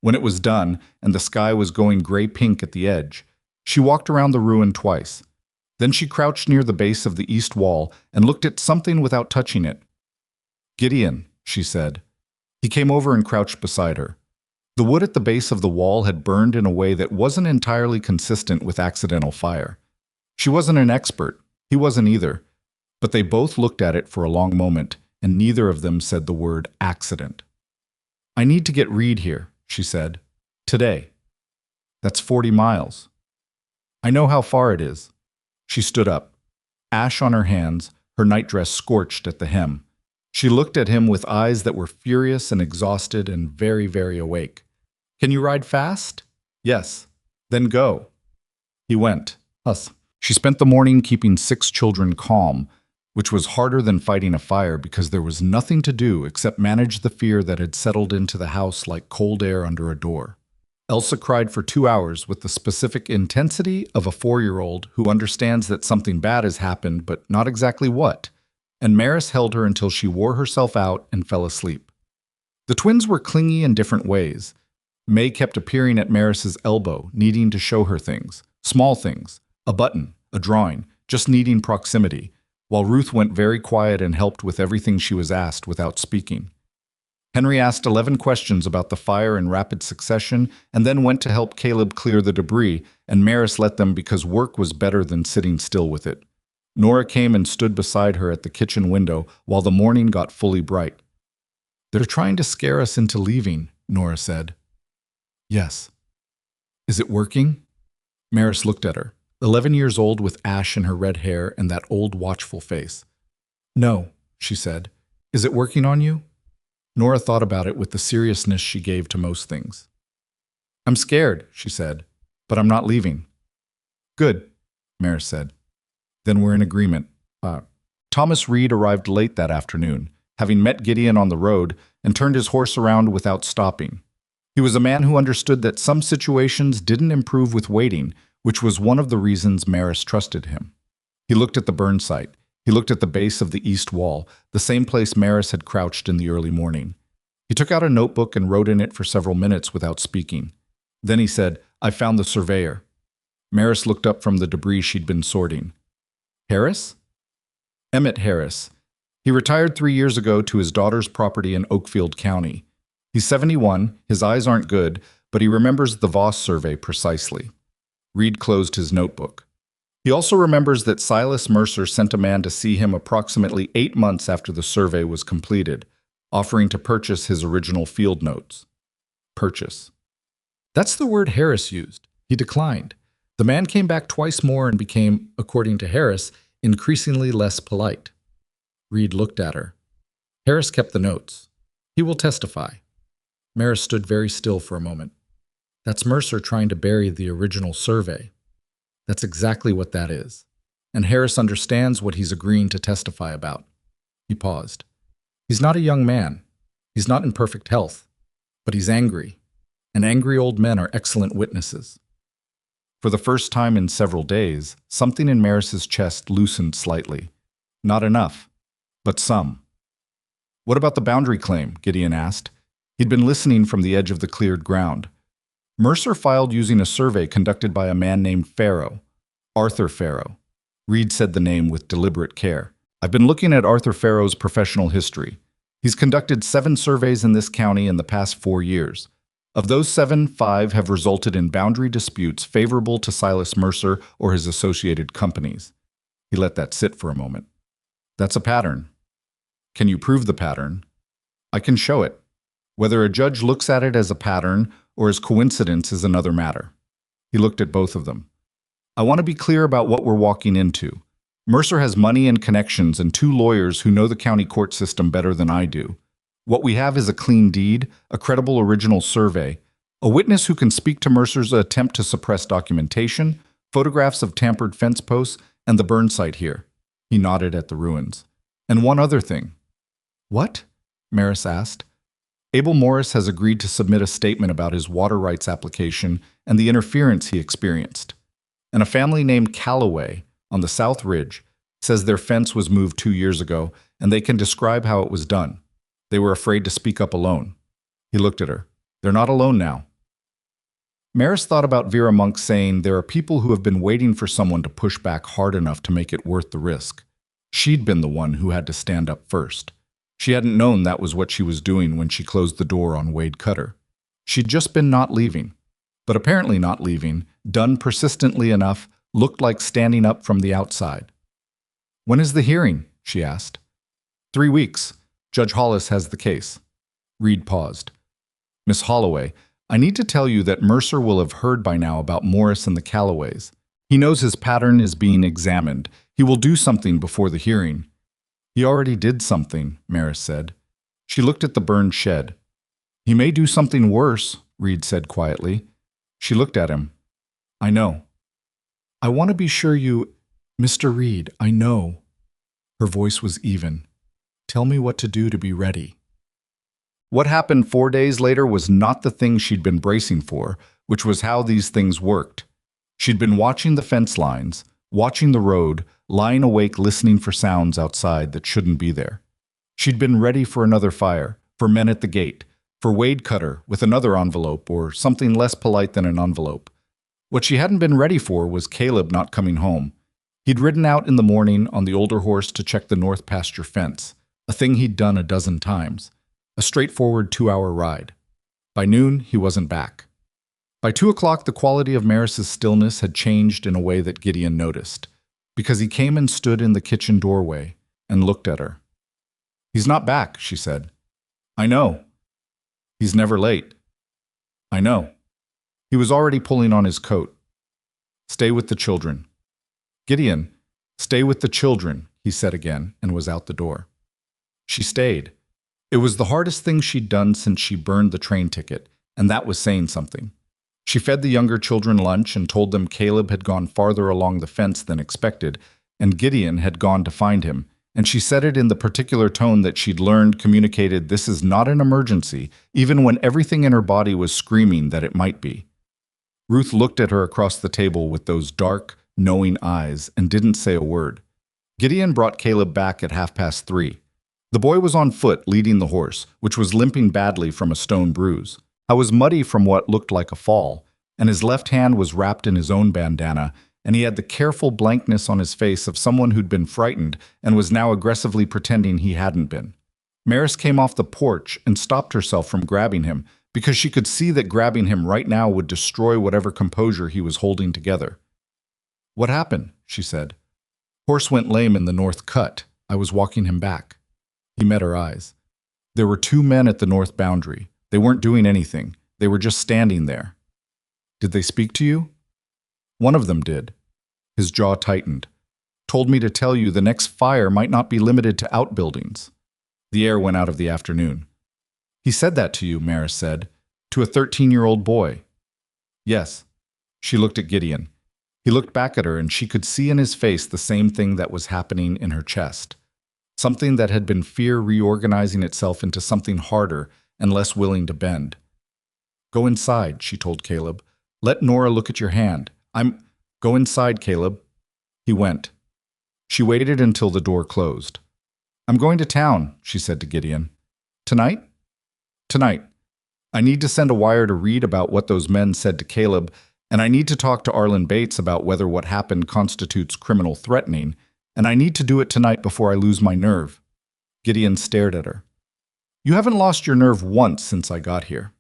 When it was done, and the sky was going gray-pink at the edge, she walked around the ruin twice. Then she crouched near the base of the east wall and looked at something without touching it. Gideon, she said. He came over and crouched beside her. The wood at the base of the wall had burned in a way that wasn't entirely consistent with accidental fire. She wasn't an expert. He wasn't either. But they both looked at it for a long moment, and neither of them said the word accident. I need to get Reed here, she said. Today. That's 40 miles. I know how far it is. She stood up, ash on her hands, her nightdress scorched at the hem. She looked at him with eyes that were furious and exhausted and very, very awake. Can you ride fast? Yes. Then go. He went. She spent the morning keeping 6 children calm, which was harder than fighting a fire because there was nothing to do except manage the fear that had settled into the house like cold air under a door. Elsa cried for 2 hours with the specific intensity of a 4-year-old who understands that something bad has happened, but not exactly what. And Maris held her until she wore herself out and fell asleep. The twins were clingy in different ways. May kept appearing at Maris's elbow, needing to show her things, small things, a button, a drawing, just needing proximity, while Ruth went very quiet and helped with everything she was asked without speaking. Henry asked 11 questions about the fire in rapid succession and then went to help Caleb clear the debris, and Maris let them because work was better than sitting still with it. Nora came and stood beside her at the kitchen window while the morning got fully bright. They're trying to scare us into leaving, Nora said. Yes. Is it working? Maris looked at her, 11 years old with ash in her red hair and that old watchful face. No, she said. Is it working on you? Nora thought about it with the seriousness she gave to most things. I'm scared, she said, but I'm not leaving. Good, Maris said. Then we're in agreement. Thomas Reed arrived late that afternoon, having met Gideon on the road, and turned his horse around without stopping. He was a man who understood that some situations didn't improve with waiting, which was one of the reasons Maris trusted him. He looked at the burn site. He looked at the base of the east wall, the same place Maris had crouched in the early morning. He took out a notebook and wrote in it for several minutes without speaking. Then he said, I found the surveyor. Maris looked up from the debris she'd been sorting. Harris? Emmett Harris. He retired 3 years ago to his daughter's property in Oakfield County. He's 71, his eyes aren't good, but he remembers the Voss survey precisely. Reed closed his notebook. He also remembers that Silas Mercer sent a man to see him approximately 8 months after the survey was completed, offering to purchase his original field notes. Purchase. That's the word Harris used. He declined. The man came back twice more and became, according to Harris, increasingly less polite. Reed looked at her. Harris kept the notes. He will testify. Maris stood very still for a moment. That's Mercer trying to bury the original survey. That's exactly what that is. And Harris understands what he's agreeing to testify about. He paused. He's not a young man. He's not in perfect health. But he's angry. And angry old men are excellent witnesses. For the first time in several days, something in Maris's chest loosened slightly. Not enough, but some. What about the boundary claim? Gideon asked. He'd been listening from the edge of the cleared ground. Mercer filed using a survey conducted by a man named Farrow. Arthur Farrow. Reed said the name with deliberate care. I've been looking at Arthur Farrow's professional history. He's conducted 7 surveys in this county in the past 4 years. Of those 7, 5 have resulted in boundary disputes favorable to Silas Mercer or his associated companies. He let that sit for a moment. That's a pattern. Can you prove the pattern? I can show it. Whether a judge looks at it as a pattern or as coincidence is another matter. He looked at both of them. I want to be clear about what we're walking into. Mercer has money and connections and 2 lawyers who know the county court system better than I do. What we have is a clean deed, a credible original survey, a witness who can speak to Mercer's attempt to suppress documentation, photographs of tampered fence posts, and the burn site here. He nodded at the ruins. And one other thing. What? Maris asked. Abel Morris has agreed to submit a statement about his water rights application and the interference he experienced. And a family named Calloway on the South Ridge says their fence was moved 2 years ago, and they can describe how it was done. They were afraid to speak up alone. He looked at her. They're not alone now. Maris thought about Vera Monk saying there are people who have been waiting for someone to push back hard enough to make it worth the risk. She'd been the one who had to stand up first. She hadn't known that was what she was doing when she closed the door on Wade Cutter. She'd just been not leaving. But apparently not leaving, done persistently enough, looked like standing up from the outside. When is the hearing? She asked. 3 weeks. Judge Hollis has the case. Reed paused. Miss Holloway, I need to tell you that Mercer will have heard by now about Morris and the Calloways. He knows his pattern is being examined. He will do something before the hearing. He already did something, Maris said. She looked at the burned shed. He may do something worse, Reed said quietly. She looked at him. I know. I want to be sure you... Mr. Reed, I know. Her voice was even. Tell me what to do to be ready. What happened 4 days later was not the thing she'd been bracing for, which was how these things worked. She'd been watching the fence lines, watching the road, lying awake listening for sounds outside that shouldn't be there. She'd been ready for another fire, for men at the gate, for Wade Cutter with another envelope or something less polite than an envelope. What she hadn't been ready for was Caleb not coming home. He'd ridden out in the morning on the older horse to check the north pasture fence, a thing he'd done a dozen times, a straightforward 2-hour ride. By noon, he wasn't back. By 2 o'clock, the quality of Maris's stillness had changed in a way that Gideon noticed, because he came and stood in the kitchen doorway and looked at her. He's not back, she said. I know. He's never late. I know. He was already pulling on his coat. Stay with the children. Gideon, stay with the children, he said again, and was out the door. She stayed. It was the hardest thing she'd done since she burned the train ticket, and that was saying something. She fed the younger children lunch and told them Caleb had gone farther along the fence than expected, and Gideon had gone to find him, and she said it in the particular tone that she'd learned communicated this is not an emergency, even when everything in her body was screaming that it might be. Ruth looked at her across the table with those dark, knowing eyes and didn't say a word. Gideon brought Caleb back at 3:30. The boy was on foot leading the horse, which was limping badly from a stone bruise. I was muddy from what looked like a fall, and his left hand was wrapped in his own bandana, and he had the careful blankness on his face of someone who'd been frightened and was now aggressively pretending he hadn't been. Maris came off the porch and stopped herself from grabbing him because she could see that grabbing him right now would destroy whatever composure he was holding together. What happened? She said. Horse went lame in the north cut. I was walking him back. He met her eyes. There were 2 men at the north boundary. They weren't doing anything. They were just standing there. Did they speak to you? One of them did. His jaw tightened. Told me to tell you the next fire might not be limited to outbuildings. The air went out of the afternoon. He said that to you, Maris said. To a 13-year-old boy. Yes. She looked at Gideon. He looked back at her and she could see in his face the same thing that was happening in her chest. something that had been fear reorganizing itself into something harder and less willing to bend. "Go inside," she told Caleb. "Let Nora look at your hand. Go inside, Caleb." He went. She waited until the door closed. "I'm going to town," she said to Gideon. "Tonight?" "Tonight. I need to send a wire to Reed about what those men said to Caleb, and I need to talk to Arlen Bates about whether what happened constitutes criminal threatening, and I need to do it tonight before I lose my nerve." Gideon stared at her. "You haven't lost your nerve once since I got here."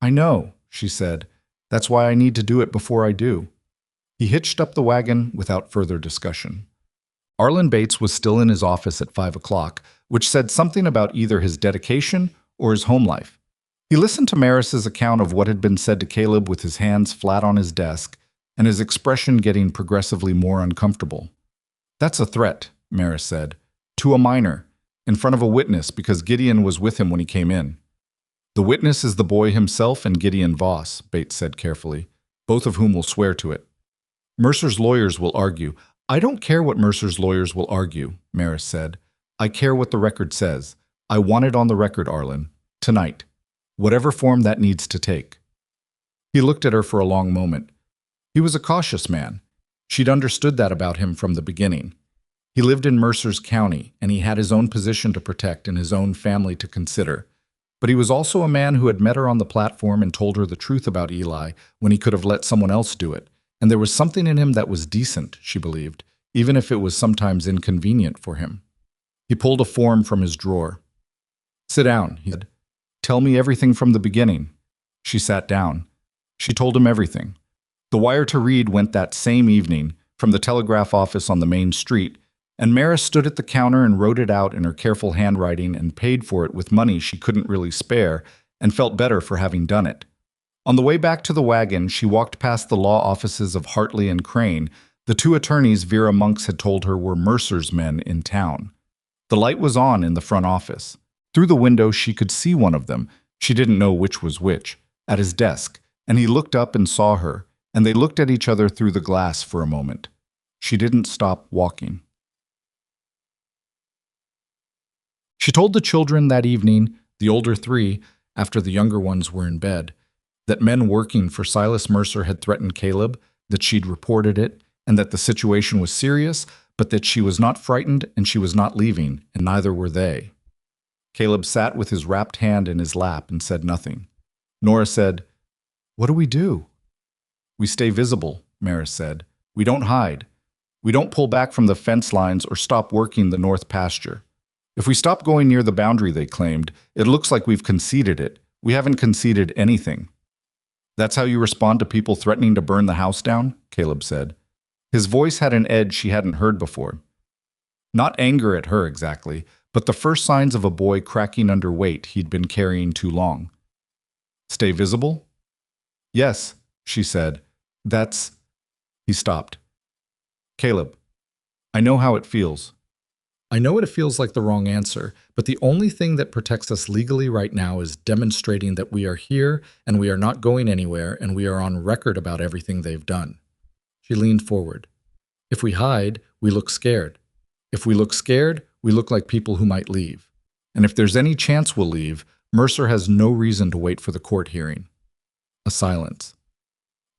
"I know," she said. "That's why I need to do it before I do." He hitched up the wagon without further discussion. Arlen Bates was still in his office at 5 o'clock, which said something about either his dedication or his home life. He listened to Maris's account of what had been said to Caleb with his hands flat on his desk and his expression getting progressively more uncomfortable. "That's a threat," Maris said, "to a minor, in front of a witness because Gideon was with him when he came in." "The witness is the boy himself and Gideon Voss," Bates said carefully, "both of whom will swear to it. Mercer's lawyers will argue." "I don't care what Mercer's lawyers will argue," Maris said. "I care what the record says. I want it on the record, Arlen. Tonight. Whatever form that needs to take." He looked at her for a long moment. He was a cautious man. She'd understood that about him from the beginning. He lived in Mercer's County, and he had his own position to protect and his own family to consider. But he was also a man who had met her on the platform and told her the truth about Eli when he could have let someone else do it. And there was something in him that was decent, she believed, even if it was sometimes inconvenient for him. He pulled a form from his drawer. "Sit down," he said. "Tell me everything from the beginning." She sat down. She told him everything. The wire to Reed went that same evening from the telegraph office on the main street, and Maris stood at the counter and wrote it out in her careful handwriting and paid for it with money she couldn't really spare and felt better for having done it. On the way back to the wagon, she walked past the law offices of Hartley and Crane, the two attorneys Vera Monks had told her were Mercer's men in town. The light was on in the front office. Through the window, she could see one of them, she didn't know which was which, at his desk, and he looked up and saw her, and they looked at each other through the glass for a moment. She didn't stop walking. She told the children that evening, the older three, after the younger ones were in bed, that men working for Silas Mercer had threatened Caleb, that she'd reported it, and that the situation was serious, but that she was not frightened and she was not leaving, and neither were they. Caleb sat with his wrapped hand in his lap and said nothing. Nora said, "What do we do?" "We stay visible," Maris said. "We don't hide. We don't pull back from the fence lines or stop working the north pasture. If we stop going near the boundary they claimed, it looks like we've conceded it. We haven't conceded anything." "That's how you respond to people threatening to burn the house down?" Caleb said. His voice had an edge she hadn't heard before. Not anger at her exactly, but the first signs of a boy cracking under weight he'd been carrying too long. "Stay visible?" "Yes," she said. "That's—" He stopped. "Caleb, I know how it feels. I know it feels like the wrong answer, but the only thing that protects us legally right now is demonstrating that we are here and we are not going anywhere and we are on record about everything they've done." She leaned forward. "If we hide, we look scared. If we look scared, we look like people who might leave. And if there's any chance we'll leave, Mercer has no reason to wait for the court hearing." A silence.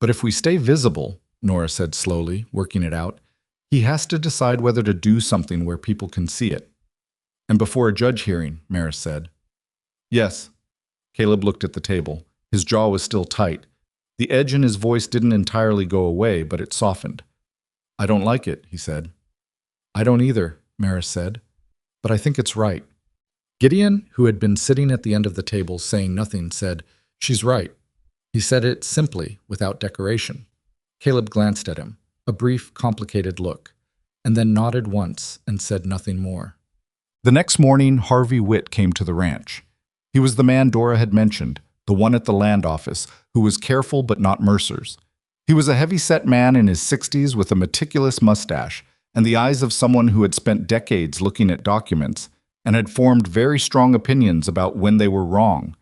"But if we stay visible," Nora said slowly, working it out, "he has to decide whether to do something where people can see it." "And before a judge hearing," Maris said. "Yes." Caleb looked at the table. His jaw was still tight. The edge in his voice didn't entirely go away, but it softened. "I don't like it," he said. "I don't either," Maris said. "But I think it's right." Gideon, who had been sitting at the end of the table saying nothing, said, "She's right." He said it simply, without decoration. Caleb glanced at him, a brief, complicated look, and then nodded once and said nothing more. The next morning, Harvey Witt came to the ranch. He was the man Dora had mentioned, the one at the land office, who was careful but not Mercer's. He was a heavy-set man in his 60s with a meticulous mustache and the eyes of someone who had spent decades looking at documents and had formed very strong opinions about when they were wrong.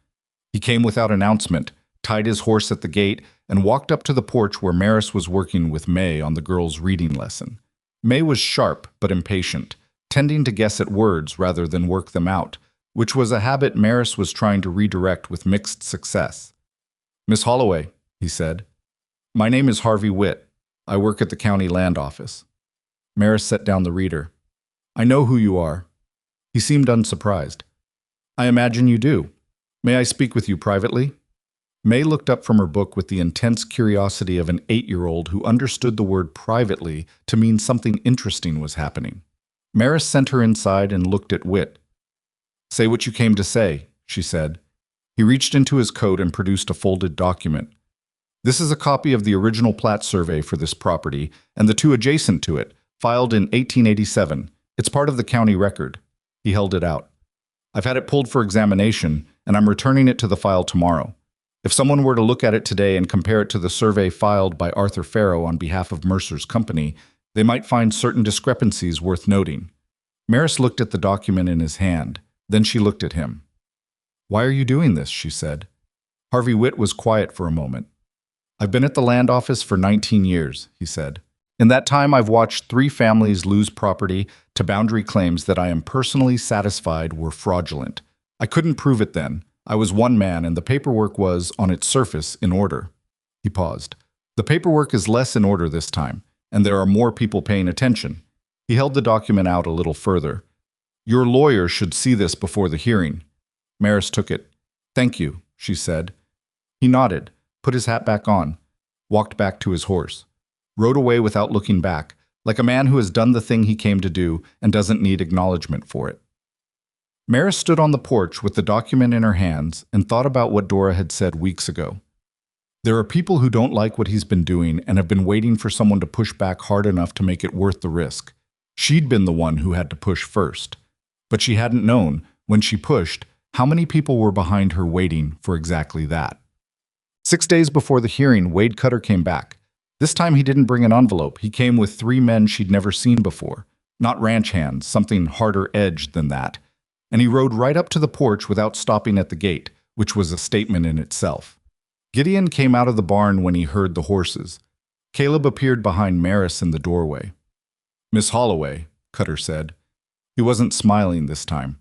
He came without announcement, tied his horse at the gate, and walked up to the porch where Maris was working with May on the girls' reading lesson. May was sharp but impatient, tending to guess at words rather than work them out, which was a habit Maris was trying to redirect with mixed success. "Miss Holloway," he said, "my name is Harvey Witt. I work at the county land office." Maris set down the reader. "I know who you are." He seemed unsurprised. "I imagine you do. May I speak with you privately?" May looked up from her book with the intense curiosity of an 8-year-old who understood the word privately to mean something interesting was happening. Maris sent her inside and looked at Witt. "Say what you came to say," she said. He reached into his coat and produced a folded document. "This is a copy of the original plat survey for this property and the two adjacent to it, filed in 1887. It's part of the county record." He held it out. "I've had it pulled for examination, and I'm returning it to the file tomorrow. If someone were to look at it today and compare it to the survey filed by Arthur Farrow on behalf of Mercer's company, they might find certain discrepancies worth noting." Maris looked at the document in his hand. Then she looked at him. "Why are you doing this?" she said. Harvey Witt was quiet for a moment. "I've been at the land office for 19 years, he said. "In that time, I've watched 3 families lose property to boundary claims that I am personally satisfied were fraudulent. I couldn't prove it then. I was one man, and the paperwork was, on its surface, in order." He paused. "The paperwork is less in order this time, and there are more people paying attention." He held the document out a little further. "Your lawyer should see this before the hearing." Maris took it. "Thank you," she said. He nodded, put his hat back on, walked back to his horse, rode away without looking back, like a man who has done the thing he came to do and doesn't need acknowledgement for it. Maris stood on the porch with the document in her hands and thought about what Dora had said weeks ago. There are people who don't like what he's been doing and have been waiting for someone to push back hard enough to make it worth the risk. She'd been the one who had to push first. But she hadn't known, when she pushed, how many people were behind her waiting for exactly that. 6 days before the hearing, Wade Cutter came back. This time he didn't bring an envelope. He came with 3 men she'd never seen before. Not ranch hands, something harder edged than that. And he rode right up to the porch without stopping at the gate, which was a statement in itself. Gideon came out of the barn when he heard the horses. Caleb appeared behind Maris in the doorway. "Miss Holloway," Cutter said. He wasn't smiling this time.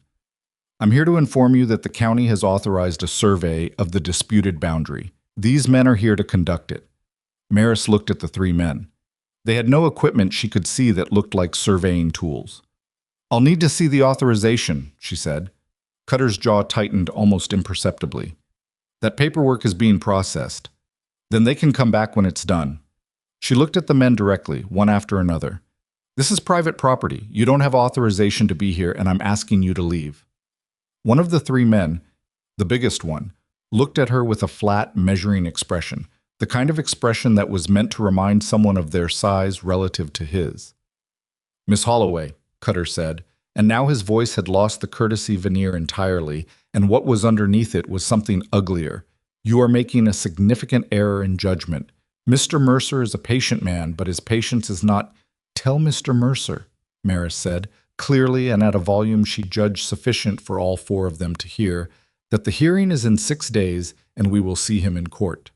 "I'm here to inform you that the county has authorized a survey of the disputed boundary. These men are here to conduct it." Maris looked at the 3 men. They had no equipment she could see that looked like surveying tools. "I'll need to see the authorization," she said. Cutter's jaw tightened almost imperceptibly. "That paperwork is being processed. Then they can come back when it's done." She looked at the men directly, one after another. "This is private property. You don't have authorization to be here, and I'm asking you to leave." One of the 3 men, the biggest one, looked at her with a flat, measuring expression, the kind of expression that was meant to remind someone of their size relative to his. "Miss Holloway," Cutter said, and now his voice had lost the courtesy veneer entirely, and what was underneath it was something uglier. "You are making a significant error in judgment. Mr. Mercer is a patient man, but his patience is not—" "Tell Mr. Mercer," Maris said, clearly and at a volume she judged sufficient for all 4 of them to hear, "that the hearing is in 6 days and we will see him in court."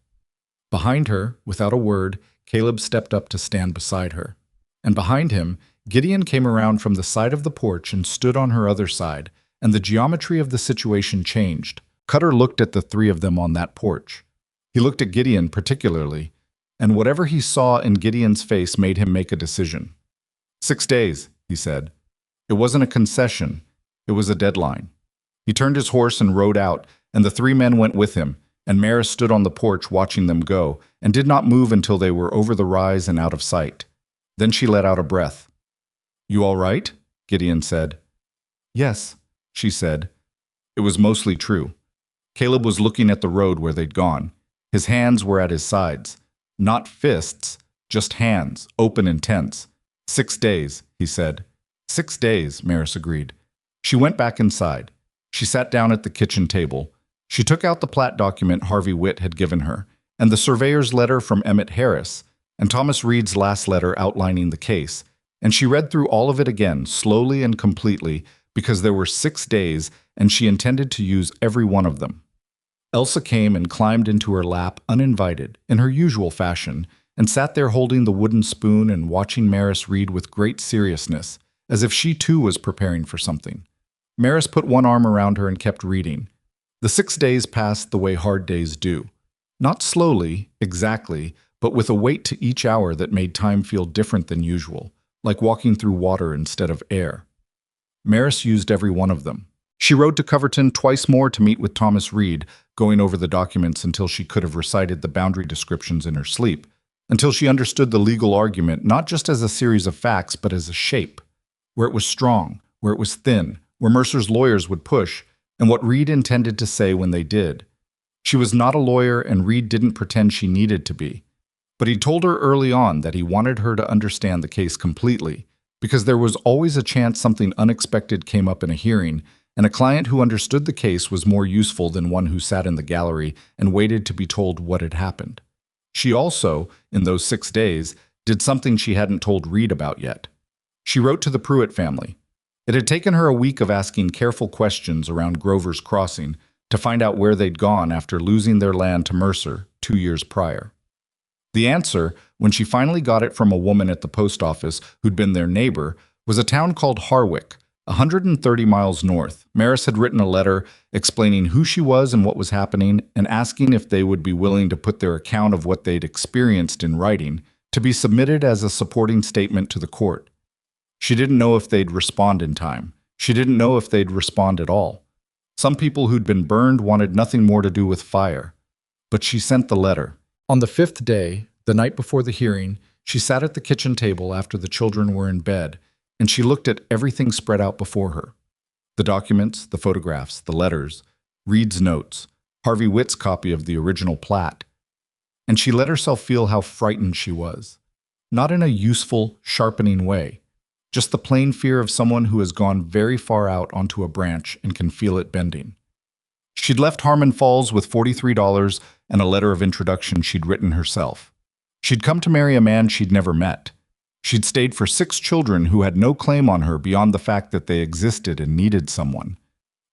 Behind her, without a word, Caleb stepped up to stand beside her. And behind him, Gideon came around from the side of the porch and stood on her other side, and the geometry of the situation changed. Cutter looked at the 3 of them on that porch. He looked at Gideon particularly, and whatever he saw in Gideon's face made him make a decision. 6 days, he said. It wasn't a concession. It was a deadline. He turned his horse and rode out, and the 3 men went with him, and Maris stood on the porch watching them go, and did not move until they were over the rise and out of sight. Then she let out a breath. "You all right?" Gideon said. "Yes," she said. It was mostly true. Caleb was looking at the road where they'd gone. His hands were at his sides. Not fists, just hands, open and tense. 6 days, he said. 6 days, Maris agreed. She went back inside. She sat down at the kitchen table. She took out the plat document Harvey Witt had given her, and the surveyor's letter from Emmett Harris, and Thomas Reed's last letter outlining the case, and she read through all of it again, slowly and completely, because there were 6 days, and she intended to use every one of them. Elsa came and climbed into her lap uninvited, in her usual fashion, and sat there holding the wooden spoon and watching Maris read with great seriousness, as if she too was preparing for something. Maris put one arm around her and kept reading. The 6 days passed the way hard days do. Not slowly, exactly, but with a weight to each hour that made time feel different than usual, like walking through water instead of air. Maris used every one of them. She rode to Coverton twice more to meet with Thomas Reed, going over the documents until she could have recited the boundary descriptions in her sleep, until she understood the legal argument not just as a series of facts but as a shape, where it was strong, where it was thin, where Mercer's lawyers would push, and what Reed intended to say when they did. She was not a lawyer, and Reed didn't pretend she needed to be. But he told her early on that he wanted her to understand the case completely, because there was always a chance something unexpected came up in a hearing, and a client who understood the case was more useful than one who sat in the gallery and waited to be told what had happened. She also, in those 6 days, did something she hadn't told Reed about yet. She wrote to the Pruitt family. It had taken her a week of asking careful questions around Grover's Crossing to find out where they'd gone after losing their land to Mercer 2 years prior. The answer, when she finally got it from a woman at the post office who'd been their neighbor, was a town called Harwick, 130 miles north. Maris had written a letter explaining who she was and what was happening, and asking if they would be willing to put their account of what they'd experienced in writing to be submitted as a supporting statement to the court. She didn't know if they'd respond in time. She didn't know if they'd respond at all. Some people who'd been burned wanted nothing more to do with fire. But she sent the letter. On the 5th day, the night before the hearing, she sat at the kitchen table after the children were in bed, and she looked at everything spread out before her. The documents, the photographs, the letters, Reed's notes, Harvey Witt's copy of the original plat. And she let herself feel how frightened she was. Not in a useful, sharpening way. Just the plain fear of someone who has gone very far out onto a branch and can feel it bending. She'd left Harmon Falls with $43 and a letter of introduction she'd written herself. She'd come to marry a man she'd never met. She'd stayed for 6 children who had no claim on her beyond the fact that they existed and needed someone.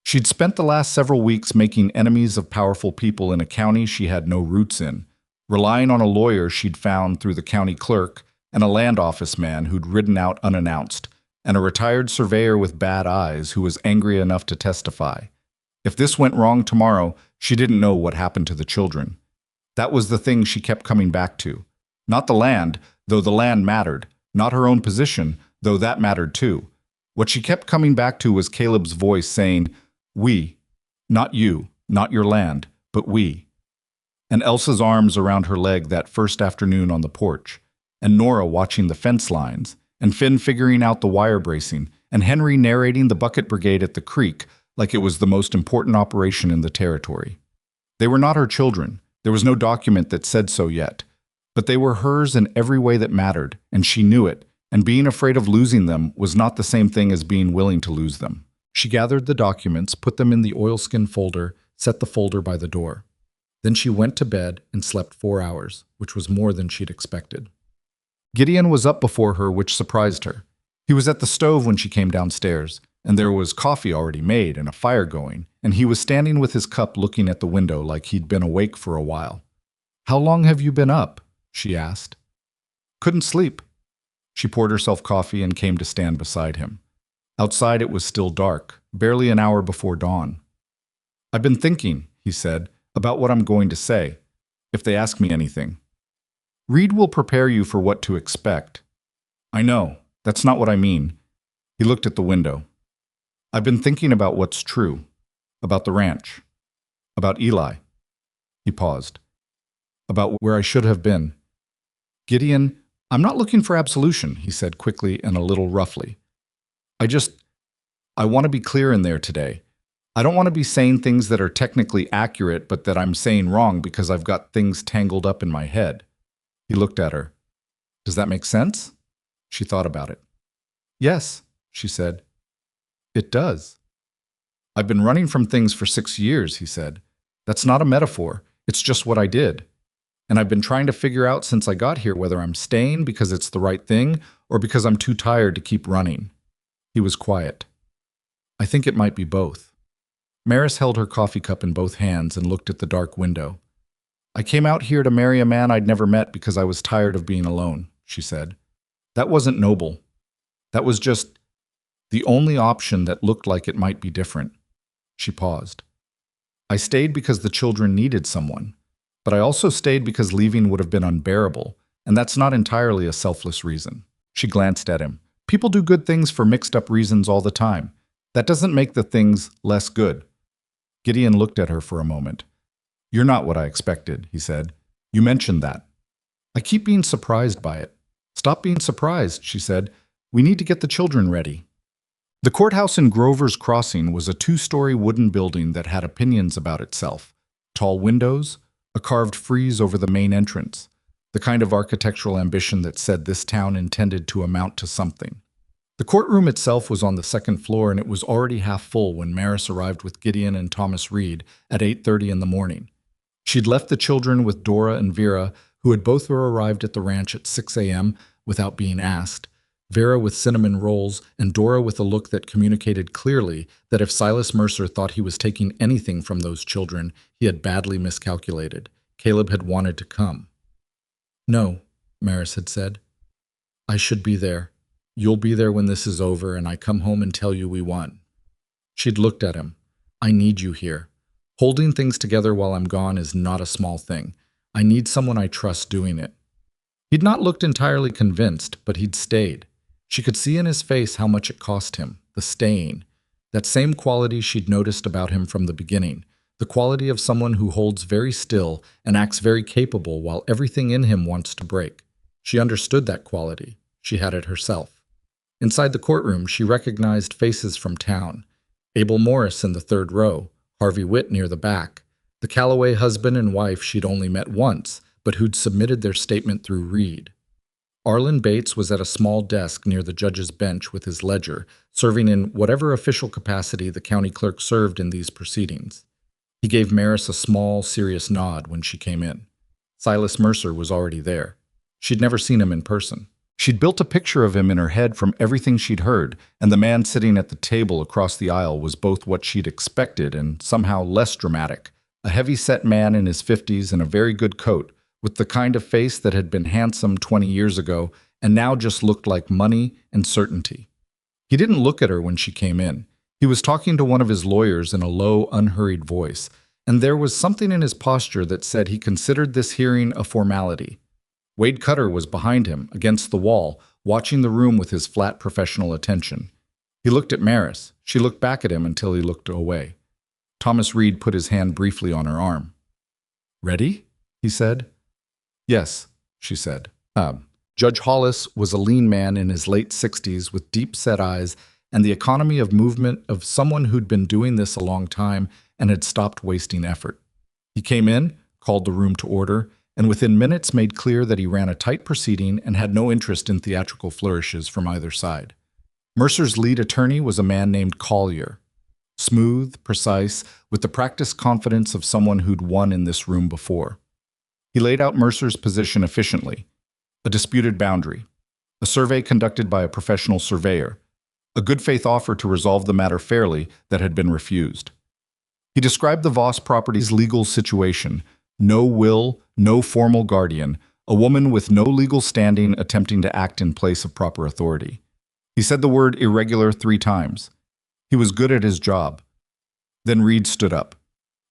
She'd spent the last several weeks making enemies of powerful people in a county she had no roots in, relying on a lawyer she'd found through the county clerk, and a land office man who'd ridden out unannounced, and a retired surveyor with bad eyes who was angry enough to testify. If this went wrong tomorrow, she didn't know what happened to the children. That was the thing she kept coming back to. Not the land, though the land mattered. Not her own position, though that mattered too. What she kept coming back to was Caleb's voice saying, "We. Not you, not your land, but we." And Elsa's arms around her leg that first afternoon on the porch. And Nora watching the fence lines, and Finn figuring out the wire bracing, and Henry narrating the bucket brigade at the creek like it was the most important operation in the territory. They were not her children. There was no document that said so yet. But they were hers in every way that mattered, and she knew it, and being afraid of losing them was not the same thing as being willing to lose them. She gathered the documents, put them in the oilskin folder, set the folder by the door. Then she went to bed and slept 4 hours, which was more than she'd expected. Gideon was up before her, which surprised her. He was at the stove when she came downstairs, and there was coffee already made and a fire going, and he was standing with his cup looking at the window like he'd been awake for a while. "How long have you been up?" she asked. "Couldn't sleep." She poured herself coffee and came to stand beside him. Outside it was still dark, barely an hour before dawn. "I've been thinking," he said, "about what I'm going to say, if they ask me anything. Reed will prepare you for what to expect." "I know. That's not what I mean." He looked at the window. "I've been thinking about what's true. About the ranch. About Eli." He paused. "About where I should have been." "Gideon, I'm not looking for absolution," he said quickly and a little roughly. I want to be clear in there today. I don't want to be saying things that are technically accurate but that I'm saying wrong because I've got things tangled up in my head." He looked at her. "Does that make sense?" She thought about it. "Yes," she said. "It does." "I've been running from things for 6 years," he said. "That's not a metaphor. It's just what I did. And I've been trying to figure out since I got here whether I'm staying because it's the right thing or because I'm too tired to keep running." He was quiet. "I think it might be both." Maris held her coffee cup in both hands and looked at the dark window. "I came out here to marry a man I'd never met because I was tired of being alone," she said. "That wasn't noble. That was just, The only option that looked like it might be different. She paused. I stayed because the children needed someone, but I also stayed because leaving would have been unbearable, and that's not entirely a selfless reason. She glanced at him. People do good things for mixed-up reasons all the time. That doesn't make the things less good. Gideon looked at her for a moment. You're not what I expected, he said. You mentioned that. I keep being surprised by it. Stop being surprised, she said. We need to get the children ready. The courthouse in Grover's Crossing was a 2-story wooden building that had opinions about itself. Tall windows, a carved frieze over the main entrance, the kind of architectural ambition that said this town intended to amount to something. The courtroom itself was on the 2nd floor, and it was already half full when Maris arrived with Gideon and Thomas Reed at 8:30 in the morning. She'd left the children with Dora and Vera, who had both arrived at the ranch at 6 a.m. without being asked, Vera with cinnamon rolls, and Dora with a look that communicated clearly that if Silas Mercer thought he was taking anything from those children, he had badly miscalculated. Caleb had wanted to come. No, Maris had said. I should be there. You'll be there when this is over, and I come home and tell you we won. She'd looked at him. I need you here. Holding things together while I'm gone is not a small thing. I need someone I trust doing it. He'd not looked entirely convinced, but he'd stayed. She could see in his face how much it cost him, the staying. That same quality she'd noticed about him from the beginning, the quality of someone who holds very still and acts very capable while everything in him wants to break. She understood that quality. She had it herself. Inside the courtroom, she recognized faces from town. Abel Morris in the 3rd row, Harvey Witt near the back, the Calloway husband and wife she'd only met once, but who'd submitted their statement through Reed. Arlen Bates was at a small desk near the judge's bench with his ledger, serving in whatever official capacity the county clerk served in these proceedings. He gave Maris a small, serious nod when she came in. Silas Mercer was already there. She'd never seen him in person. She'd built a picture of him in her head from everything she'd heard, and the man sitting at the table across the aisle was both what she'd expected and somehow less dramatic. A heavy-set man in his 50s in a very good coat, with the kind of face that had been handsome 20 years ago and now just looked like money and certainty. He didn't look at her when she came in. He was talking to one of his lawyers in a low, unhurried voice, and there was something in his posture that said he considered this hearing a formality. Wade Cutter was behind him, against the wall, watching the room with his flat professional attention. He looked at Maris. She looked back at him until he looked away. Thomas Reed put his hand briefly on her arm. Ready? He said. Yes, she said. Judge Hollis was a lean man in his late 60s with deep-set eyes and the economy of movement of someone who'd been doing this a long time and had stopped wasting effort. He came in, called the room to order, and within minutes made clear that he ran a tight proceeding and had no interest in theatrical flourishes from either side. Mercer's lead attorney was a man named Collier. Smooth, precise, with the practiced confidence of someone who'd won in this room before. He laid out Mercer's position efficiently. A disputed boundary. A survey conducted by a professional surveyor. A good-faith offer to resolve the matter fairly that had been refused. He described the Voss property's legal situation. No will, no formal guardian, a woman with no legal standing attempting to act in place of proper authority. He said the word irregular 3 times. He was good at his job. Then Reed stood up.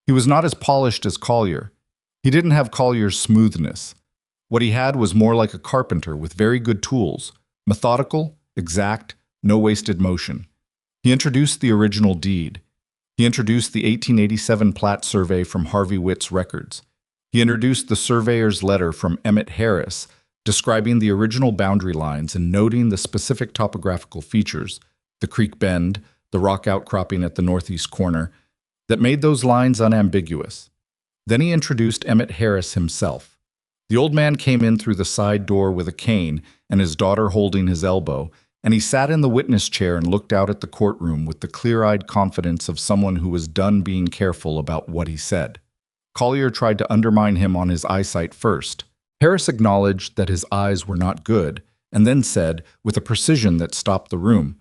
He was not as polished as Collier. He didn't have Collier's smoothness. What he had was more like a carpenter with very good tools, methodical, exact, no wasted motion. He introduced the original deed. He introduced the 1887 plat survey from Harvey Witt's records. He introduced the surveyor's letter from Emmett Harris, describing the original boundary lines and noting the specific topographical features, the creek bend, the rock outcropping at the northeast corner, that made those lines unambiguous. Then he introduced Emmett Harris himself. The old man came in through the side door with a cane and his daughter holding his elbow, and he sat in the witness chair and looked out at the courtroom with the clear-eyed confidence of someone who was done being careful about what he said. Collier tried to undermine him on his eyesight first. Harris acknowledged that his eyes were not good, and then said, with a precision that stopped the room,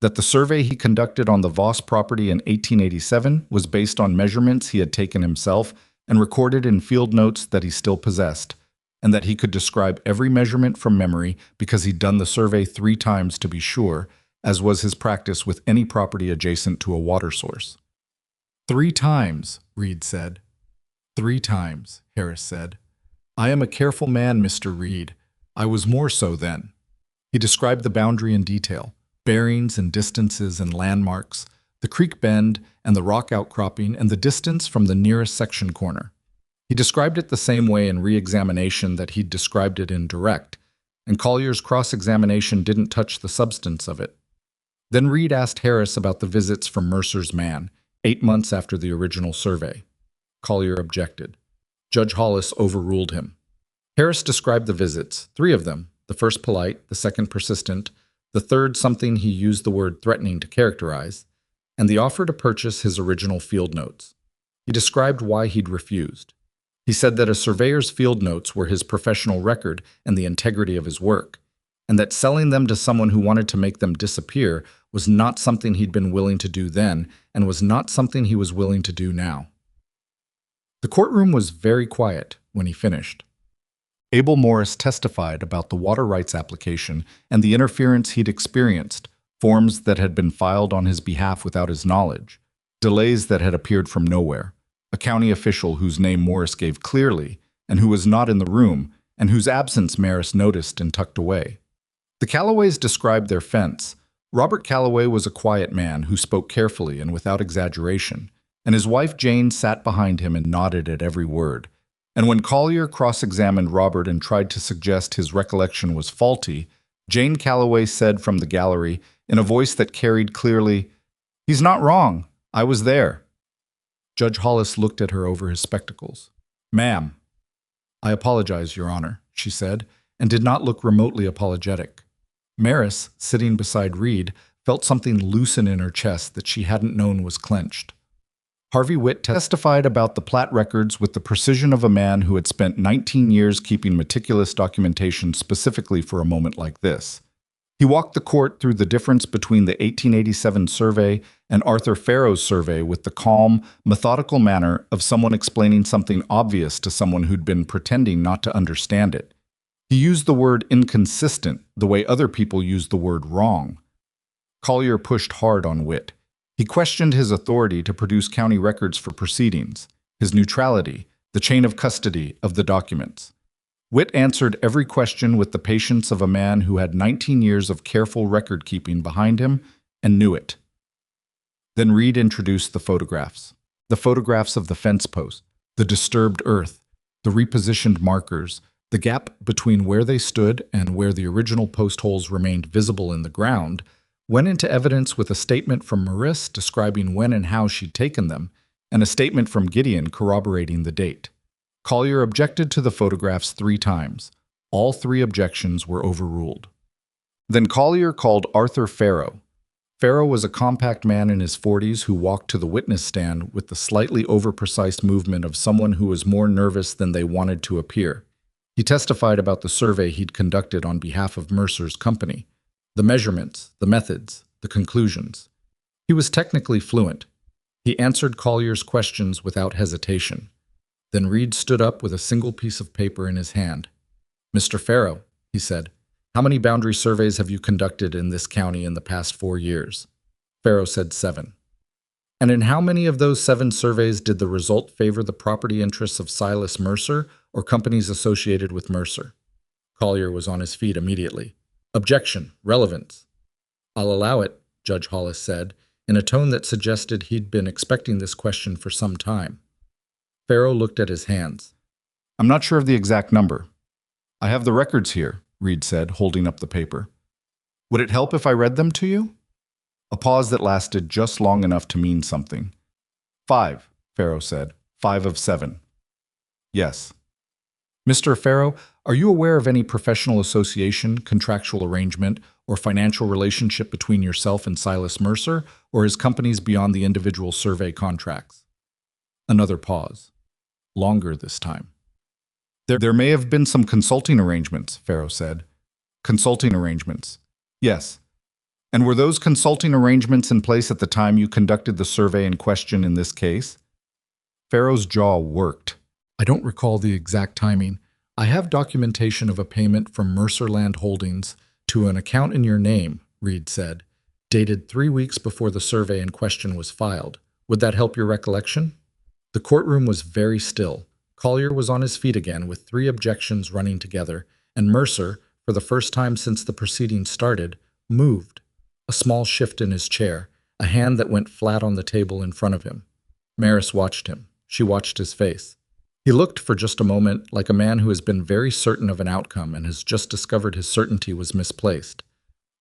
that the survey he conducted on the Voss property in 1887 was based on measurements he had taken himself and recorded in field notes that he still possessed, and that he could describe every measurement from memory because he'd done the survey 3 times to be sure, as was his practice with any property adjacent to a water source. 3 times, Reed said. 3 times, Harris said. I am a careful man, Mr. Reed. I was more so then. He described the boundary in detail, bearings and distances and landmarks, the creek bend and the rock outcropping and the distance from the nearest section corner. He described it the same way in re-examination that he'd described it in direct, and Collier's cross-examination didn't touch the substance of it. Then Reed asked Harris about the visits from Mercer's man, 8 months after the original survey. Collier objected. Judge Hollis overruled him. Harris described the visits, 3 of them, the first polite, the second persistent, the third something he used the word threatening to characterize, and the offer to purchase his original field notes. He described why he'd refused. He said that a surveyor's field notes were his professional record and the integrity of his work, and that selling them to someone who wanted to make them disappear was not something he'd been willing to do then and was not something he was willing to do now. The courtroom was very quiet when he finished. Abel Morris testified about the water rights application and the interference he'd experienced, forms that had been filed on his behalf without his knowledge, delays that had appeared from nowhere, a county official whose name Morris gave clearly and who was not in the room and whose absence Morris noticed and tucked away. The Callaways described their fence. Robert Callaway was a quiet man who spoke carefully and without exaggeration, and his wife Jane sat behind him and nodded at every word. And when Collier cross-examined Robert and tried to suggest his recollection was faulty, Jane Callaway said from the gallery, in a voice that carried clearly, "He's not wrong. I was there." Judge Hollis looked at her over his spectacles. "Ma'am." "I apologize, Your Honor," she said, and did not look remotely apologetic. Maris, sitting beside Reed, felt something loosen in her chest that she hadn't known was clenched. Harvey Witt testified about the plat records with the precision of a man who had spent 19 years keeping meticulous documentation specifically for a moment like this. He walked the court through the difference between the 1887 survey and Arthur Farrow's survey with the calm, methodical manner of someone explaining something obvious to someone who'd been pretending not to understand it. He used the word inconsistent the way other people use the word wrong. Collier pushed hard on Witt. He questioned his authority to produce county records for proceedings, his neutrality, the chain of custody of the documents. Witt answered every question with the patience of a man who had 19 years of careful record-keeping behind him and knew it. Then Reed introduced the photographs of the fence post, the disturbed earth, the repositioned markers, the gap between where they stood and where the original post holes remained visible in the ground, went into evidence with a statement from Maris describing when and how she'd taken them, and a statement from Gideon corroborating the date. Collier objected to the photographs 3 times. All 3 objections were overruled. Then Collier called Arthur Farrow. Farrow was a compact man in his 40s who walked to the witness stand with the slightly over-precise movement of someone who was more nervous than they wanted to appear. He testified about the survey he'd conducted on behalf of Mercer's company, the measurements, the methods, the conclusions. He was technically fluent. He answered Collier's questions without hesitation. Then Reed stood up with a single piece of paper in his hand. "Mr. Farrow," he said, "how many boundary surveys have you conducted in this county in the past 4 years?" Farrow said 7. "And in how many of those 7 surveys did the result favor the property interests of Silas Mercer or companies associated with Mercer?" Collier was on his feet immediately. "Objection. Relevance." "I'll allow it," Judge Hollis said, in a tone that suggested he'd been expecting this question for some time. Farrow looked at his hands. "I'm not sure of the exact number." "I have the records here," Reed said, holding up the paper. "Would it help if I read them to you?" A pause that lasted just long enough to mean something. 5, Farrow said. 5 of 7. "Yes." "Mr. Farrow, are you aware of any professional association, contractual arrangement, or financial relationship between yourself and Silas Mercer or his companies beyond the individual survey contracts?" Another pause. Longer this time. There may have been some consulting arrangements," Farrow said. "Consulting arrangements. Yes. And were those consulting arrangements in place at the time you conducted the survey in question in this case?" Farrow's jaw worked. "I don't recall the exact timing. I have documentation of a payment from Mercer Land Holdings to an account in your name," Reed said. dated 3 weeks before the survey in question was filed. Would that help your recollection? The courtroom was very still. Collier was on his feet again with 3 objections running together, and Mercer, for the first time since the proceedings started, moved. A small shift in his chair, a hand that went flat on the table in front of him. Maris watched him. She watched his face. He looked for just a moment like a man who has been very certain of an outcome and has just discovered his certainty was misplaced.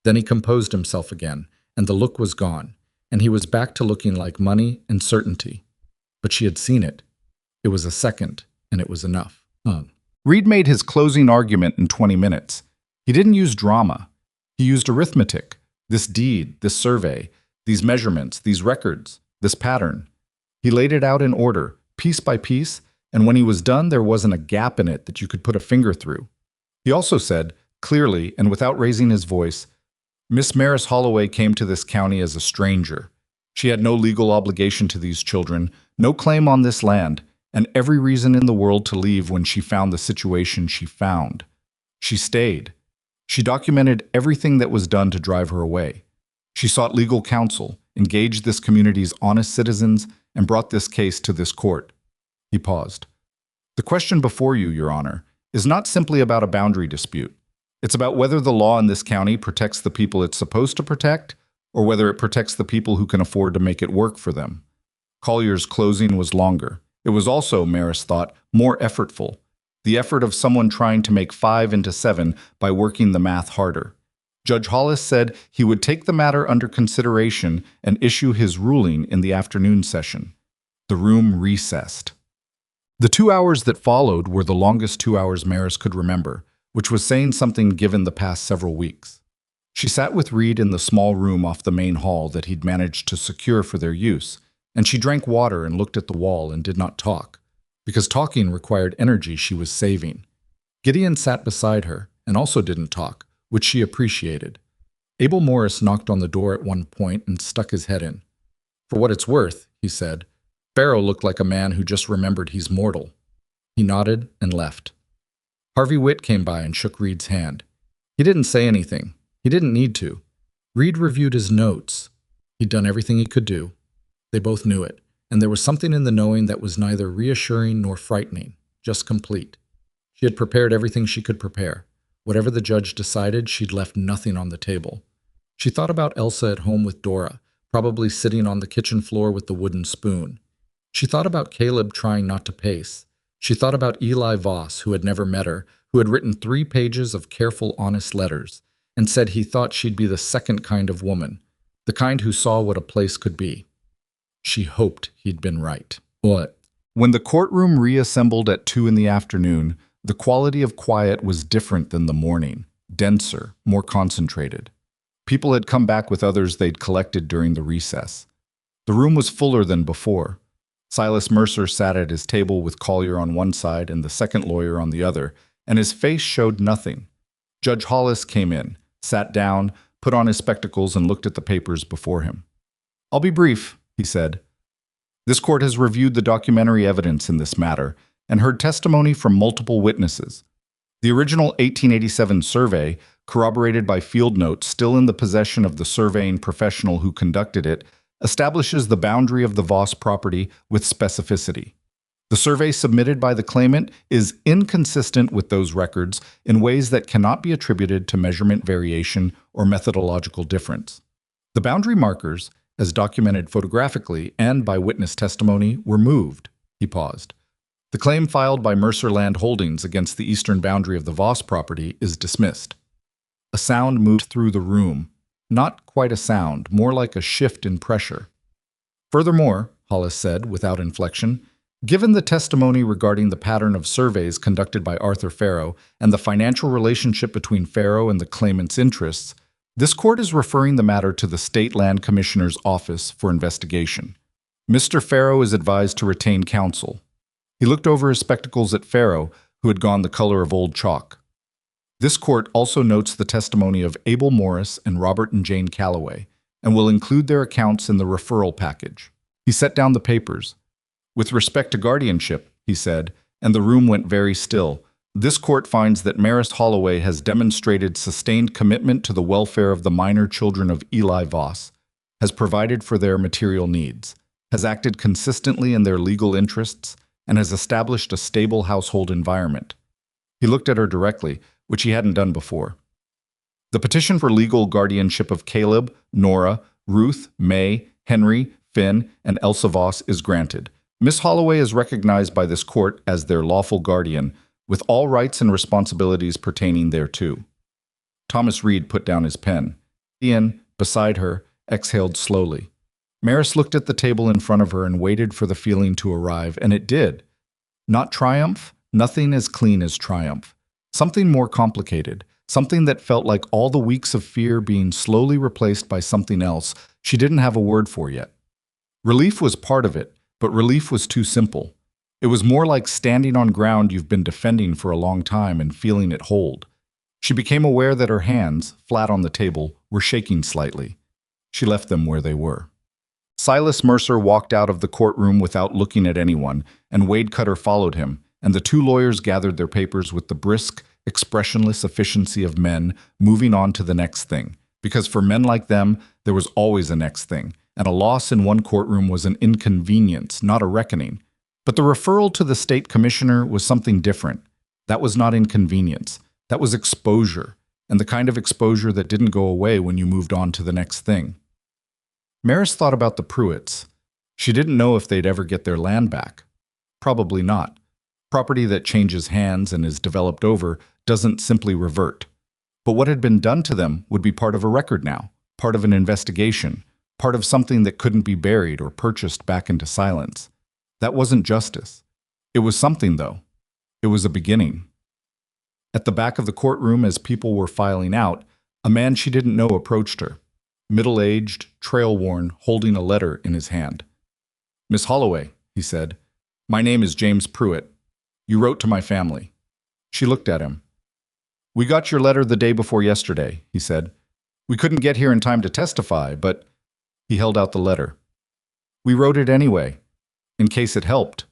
Then he composed himself again, and the look was gone, and he was back to looking like money and certainty. But she had seen it. It was a second, and it was enough. Reed made his closing argument in 20 minutes. He didn't use drama. He used arithmetic. This deed, this survey, these measurements, these records, this pattern. He laid it out in order, piece by piece, and when he was done, there wasn't a gap in it that you could put a finger through. He also said, clearly and without raising his voice, Miss Maris Holloway came to this county as a stranger. She had no legal obligation to these children, no claim on this land, and every reason in the world to leave when she found the situation she found. She stayed. She documented everything that was done to drive her away. She sought legal counsel, engaged this community's honest citizens, and brought this case to this court. He paused. The question before you, Your Honor, is not simply about a boundary dispute. It's about whether the law in this county protects the people it's supposed to protect, or whether it protects the people who can afford to make it work for them. Collier's closing was longer. It was also, Maris thought, more effortful. The effort of someone trying to make 5 into 7 by working the math harder. Judge Hollis said he would take the matter under consideration and issue his ruling in the afternoon session. The room recessed. The 2 hours that followed were the longest 2 hours Maris could remember, which was saying something given the past several weeks. She sat with Reed in the small room off the main hall that he'd managed to secure for their use, and she drank water and looked at the wall and did not talk, because talking required energy she was saving. Gideon sat beside her and also didn't talk, which she appreciated. Abel Morris knocked on the door at one point and stuck his head in. For what it's worth, he said, Farrow looked like a man who just remembered he's mortal. He nodded and left. Harvey Witt came by and shook Reed's hand. He didn't say anything. He didn't need to. Reed reviewed his notes. He'd done everything he could do. They both knew it, and there was something in the knowing that was neither reassuring nor frightening, just complete. She had prepared everything she could prepare. Whatever the judge decided, she'd left nothing on the table. She thought about Elsa at home with Dora, probably sitting on the kitchen floor with the wooden spoon. She thought about Caleb trying not to pace. She thought about Eli Voss, who had never met her, who had written 3 pages of careful, honest letters, and said he thought she'd be the second kind of woman, the kind who saw what a place could be. She hoped he'd been right. What? When the courtroom reassembled at 2 in the afternoon, the quality of quiet was different than the morning, denser, more concentrated. People had come back with others they'd collected during the recess. The room was fuller than before. Silas Mercer sat at his table with Collier on one side and the second lawyer on the other, and his face showed nothing. Judge Hollis came in, sat down, put on his spectacles, and looked at the papers before him. I'll be brief, he said. This court has reviewed the documentary evidence in this matter and heard testimony from multiple witnesses. The original 1887 survey, corroborated by field notes still in the possession of the surveying professional who conducted it, establishes the boundary of the Voss property with specificity. The survey submitted by the claimant is inconsistent with those records in ways that cannot be attributed to measurement variation or methodological difference. The boundary markers, as documented photographically and by witness testimony, were moved. He paused. The claim filed by Mercer Land Holdings against the eastern boundary of the Voss property is dismissed. A sound moved through the room. Not quite a sound, more like a shift in pressure. Furthermore, Hollis said, without inflection, given the testimony regarding the pattern of surveys conducted by Arthur Farrow and the financial relationship between Farrow and the claimant's interests, this court is referring the matter to the State Land Commissioner's office for investigation. Mr. Farrow is advised to retain counsel. He looked over his spectacles at Farrow, who had gone the color of old chalk. This court also notes the testimony of Abel Morris and Robert and Jane Calloway, and will include their accounts in the referral package. He set down the papers. With respect to guardianship, he said, and the room went very still, This court finds that Maris Holloway has demonstrated sustained commitment to the welfare of the minor children of Eli Voss, has provided for their material needs, has acted consistently in their legal interests, and has established a stable household environment. He looked at her directly, which he hadn't done before. The petition for legal guardianship of Caleb, Nora, Ruth, May, Henry, Finn, and Elsa Voss is granted. Miss Holloway is recognized by this court as their lawful guardian, with all rights and responsibilities pertaining thereto. Thomas Reed put down his pen. Ian, beside her, exhaled slowly. Maris looked at the table in front of her and waited for the feeling to arrive, and it did. Not triumph, nothing as clean as triumph. Something more complicated, something that felt like all the weeks of fear being slowly replaced by something else she didn't have a word for yet. Relief was part of it, but relief was too simple. It was more like standing on ground you've been defending for a long time and feeling it hold. She became aware that her hands, flat on the table, were shaking slightly. She left them where they were. Silas Mercer walked out of the courtroom without looking at anyone, and Wade Cutter followed him, and the two lawyers gathered their papers with the brisk, expressionless efficiency of men moving on to the next thing. Because for men like them, there was always a next thing, and a loss in one courtroom was an inconvenience, not a reckoning. But the referral to the state commissioner was something different. That was not inconvenience. That was exposure, and the kind of exposure that didn't go away when you moved on to the next thing. Maris thought about the Pruitts. She didn't know if they'd ever get their land back. Probably not. Property that changes hands and is developed over doesn't simply revert. But what had been done to them would be part of a record now, part of an investigation, part of something that couldn't be buried or purchased back into silence. That wasn't justice. It was something, though. It was a beginning. At the back of the courtroom, as people were filing out, a man she didn't know approached her, middle-aged, trail-worn, holding a letter in his hand. "Miss Holloway," he said, "my name is James Pruitt. You wrote to my family." She looked at him. "We got your letter the day before yesterday," he said. "We couldn't get here in time to testify, but—" He held out the letter. "We wrote it anyway, in case it helped."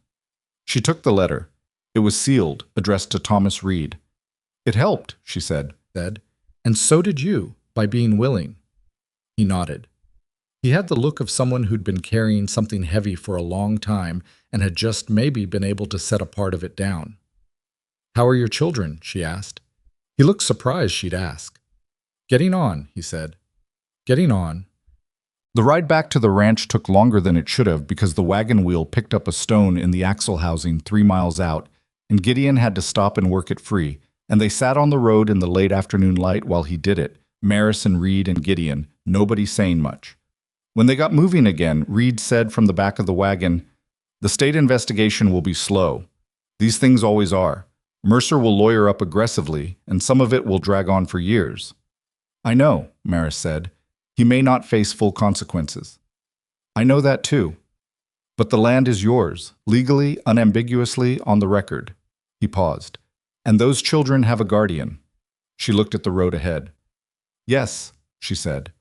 She took the letter. It was sealed, addressed to Thomas Reed. "It helped," she said, "and so did you, by being willing." He nodded. He had the look of someone who'd been carrying something heavy for a long time and had just maybe been able to set a part of it down. "How are your children?" she asked. He looked surprised she'd ask. "Getting on," he said. "Getting on." The ride back to the ranch took longer than it should have because the wagon wheel picked up a stone in the axle housing 3 miles out, and Gideon had to stop and work it free, and they sat on the road in the late afternoon light while he did it, Maris and Reed and Gideon, nobody saying much. When they got moving again, Reed said from the back of the wagon, "The state investigation will be slow. These things always are. Mercer will lawyer up aggressively, and some of it will drag on for years." "I know," Maris said. "He may not face full consequences." "I know that too. But the land is yours, legally, unambiguously, on the record." He paused. "And those children have a guardian." She looked at the road ahead. "Yes," she said.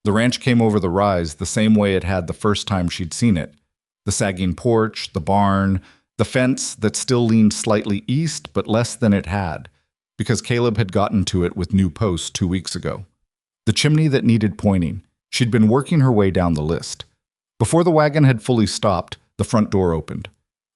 The ranch came over the rise the same way it had the first time she'd seen it. The sagging porch, the barn, the fence that still leaned slightly east but less than it had, because Caleb had gotten to it with new posts 2 weeks ago. The chimney that needed pointing. She'd been working her way down the list. Before the wagon had fully stopped, the front door opened.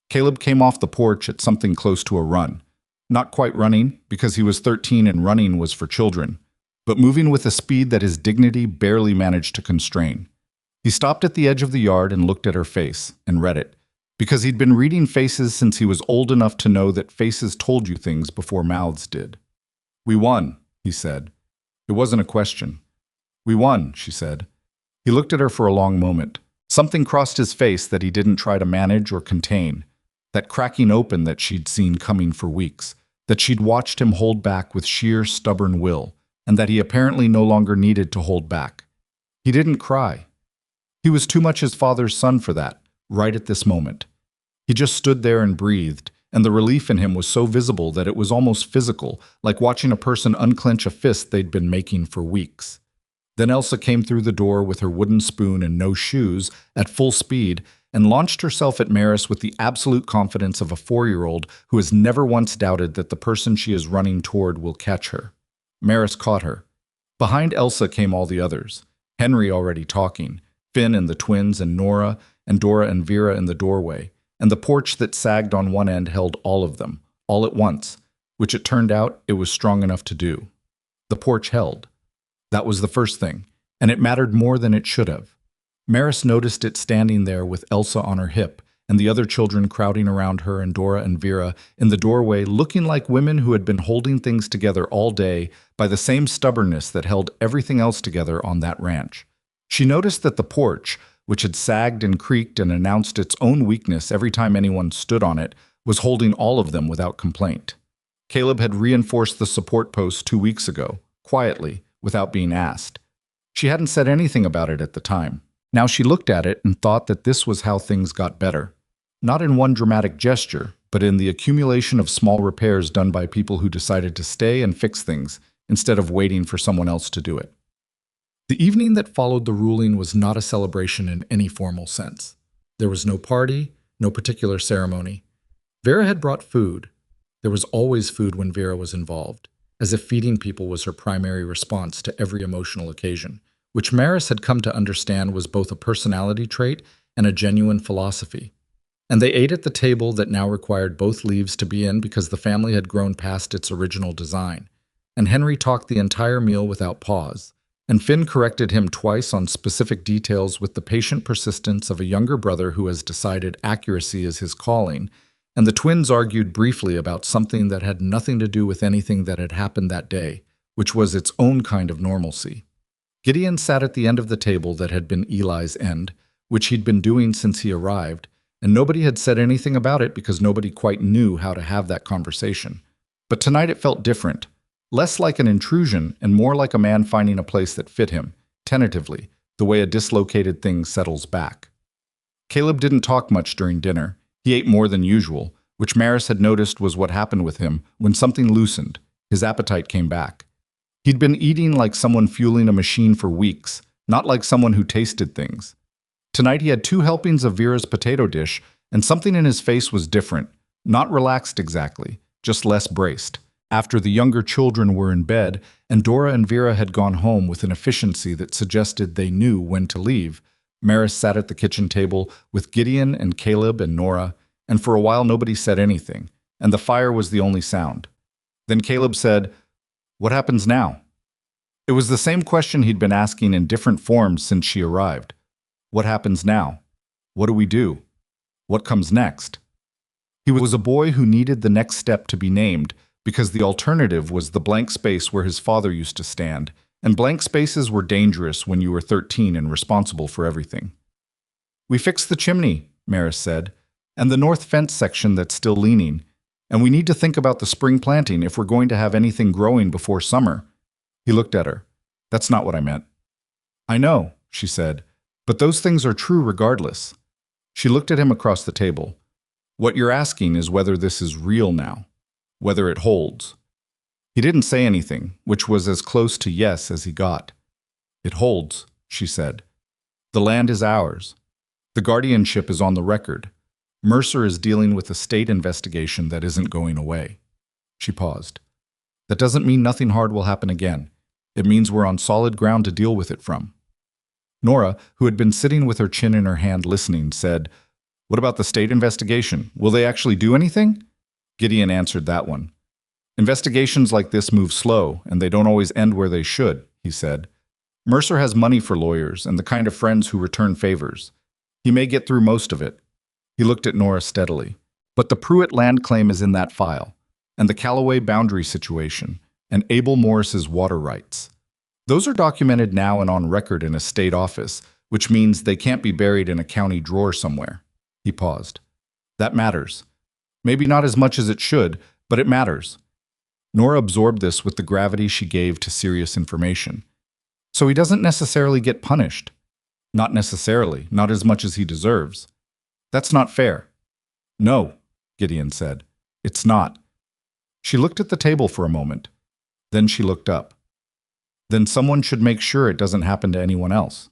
Caleb came off the porch at something close to a run. Not quite running, because he was 13 and running was for children, but moving with a speed that his dignity barely managed to constrain. He stopped at the edge of the yard and looked at her face, and read it, because he'd been reading faces since he was old enough to know that faces told you things before mouths did. "We won," he said. It wasn't a question. "We won," she said. He looked at her for a long moment. Something crossed his face that he didn't try to manage or contain, that cracking open that she'd seen coming for weeks, that she'd watched him hold back with sheer stubborn will, and that he apparently no longer needed to hold back. He didn't cry. He was too much his father's son for that, right at this moment. He just stood there and breathed, and the relief in him was so visible that it was almost physical, like watching a person unclench a fist they'd been making for weeks. Then Elsa came through the door with her wooden spoon and no shoes, at full speed, and launched herself at Maris with the absolute confidence of a 4-year-old who has never once doubted that the person she is running toward will catch her. Maris caught her. Behind Elsa came all the others. Henry already talking, Finn and the twins and Nora and Dora and Vera in the doorway, and the porch that sagged on one end held all of them, all at once, which it turned out it was strong enough to do. The porch held. That was the first thing, and it mattered more than it should have. Maris noticed it standing there with Elsa on her hip, and the other children crowding around her and Dora and Vera in the doorway looking like women who had been holding things together all day by the same stubbornness that held everything else together on that ranch. She noticed that the porch, which had sagged and creaked and announced its own weakness every time anyone stood on it, was holding all of them without complaint. Caleb had reinforced the support post 2 weeks ago, quietly, without being asked. She hadn't said anything about it at the time. Now she looked at it and thought that this was how things got better. Not in one dramatic gesture, but in the accumulation of small repairs done by people who decided to stay and fix things instead of waiting for someone else to do it. The evening that followed the ruling was not a celebration in any formal sense. There was no party, no particular ceremony. Vera had brought food. There was always food when Vera was involved, as if feeding people was her primary response to every emotional occasion, which Maris had come to understand was both a personality trait and a genuine philosophy. And they ate at the table that now required both leaves to be in because the family had grown past its original design. And Henry talked the entire meal without pause. And Finn corrected him twice on specific details with the patient persistence of a younger brother who has decided accuracy is his calling, and the twins argued briefly about something that had nothing to do with anything that had happened that day, which was its own kind of normalcy. Gideon sat at the end of the table that had been Eli's end, which he'd been doing since he arrived, and nobody had said anything about it because nobody quite knew how to have that conversation. But tonight it felt different. Less like an intrusion and more like a man finding a place that fit him, tentatively, the way a dislocated thing settles back. Caleb didn't talk much during dinner. He ate more than usual, which Maris had noticed was what happened with him when something loosened. His appetite came back. He'd been eating like someone fueling a machine for weeks, not like someone who tasted things. Tonight he had 2 helpings of Vera's potato dish, and something in his face was different, not relaxed exactly, just less braced. After the younger children were in bed and Dora and Vera had gone home with an efficiency that suggested they knew when to leave, Maris sat at the kitchen table with Gideon and Caleb and Nora, and for a while nobody said anything, and the fire was the only sound. Then Caleb said, "What happens now?" It was the same question he'd been asking in different forms since she arrived. What happens now? What do we do? What comes next? He was a boy who needed the next step to be named, because the alternative was the blank space where his father used to stand, and blank spaces were dangerous when you were 13 and responsible for everything. "We fixed the chimney," Maris said, "and the north fence section that's still leaning, and we need to think about the spring planting if we're going to have anything growing before summer." He looked at her. "That's not what I meant." "I know," she said, "but those things are true regardless." She looked at him across the table. "What you're asking is whether this is real now. Whether it holds." He didn't say anything, which was as close to yes as he got. "It holds," she said. "The land is ours. The guardianship is on the record. Mercer is dealing with a state investigation that isn't going away." She paused. "That doesn't mean nothing hard will happen again. It means we're on solid ground to deal with it from." Nora, who had been sitting with her chin in her hand listening, said, "What about the state investigation? Will they actually do anything?" Gideon answered that one. "Investigations like this move slow, and they don't always end where they should," he said. "Mercer has money for lawyers and the kind of friends who return favors. He may get through most of it." He looked at Nora steadily. "But the Pruitt land claim is in that file, and the Callaway boundary situation, and Abel Morris's water rights. Those are documented now and on record in a state office, which means they can't be buried in a county drawer somewhere." He paused. "That matters. Maybe not as much as it should, but it matters." Nora absorbed this with the gravity she gave to serious information. "So he doesn't necessarily get punished." "Not necessarily, not as much as he deserves." "That's not fair." "No," Gideon said. "It's not." She looked at the table for a moment. Then she looked up. "Then someone should make sure it doesn't happen to anyone else."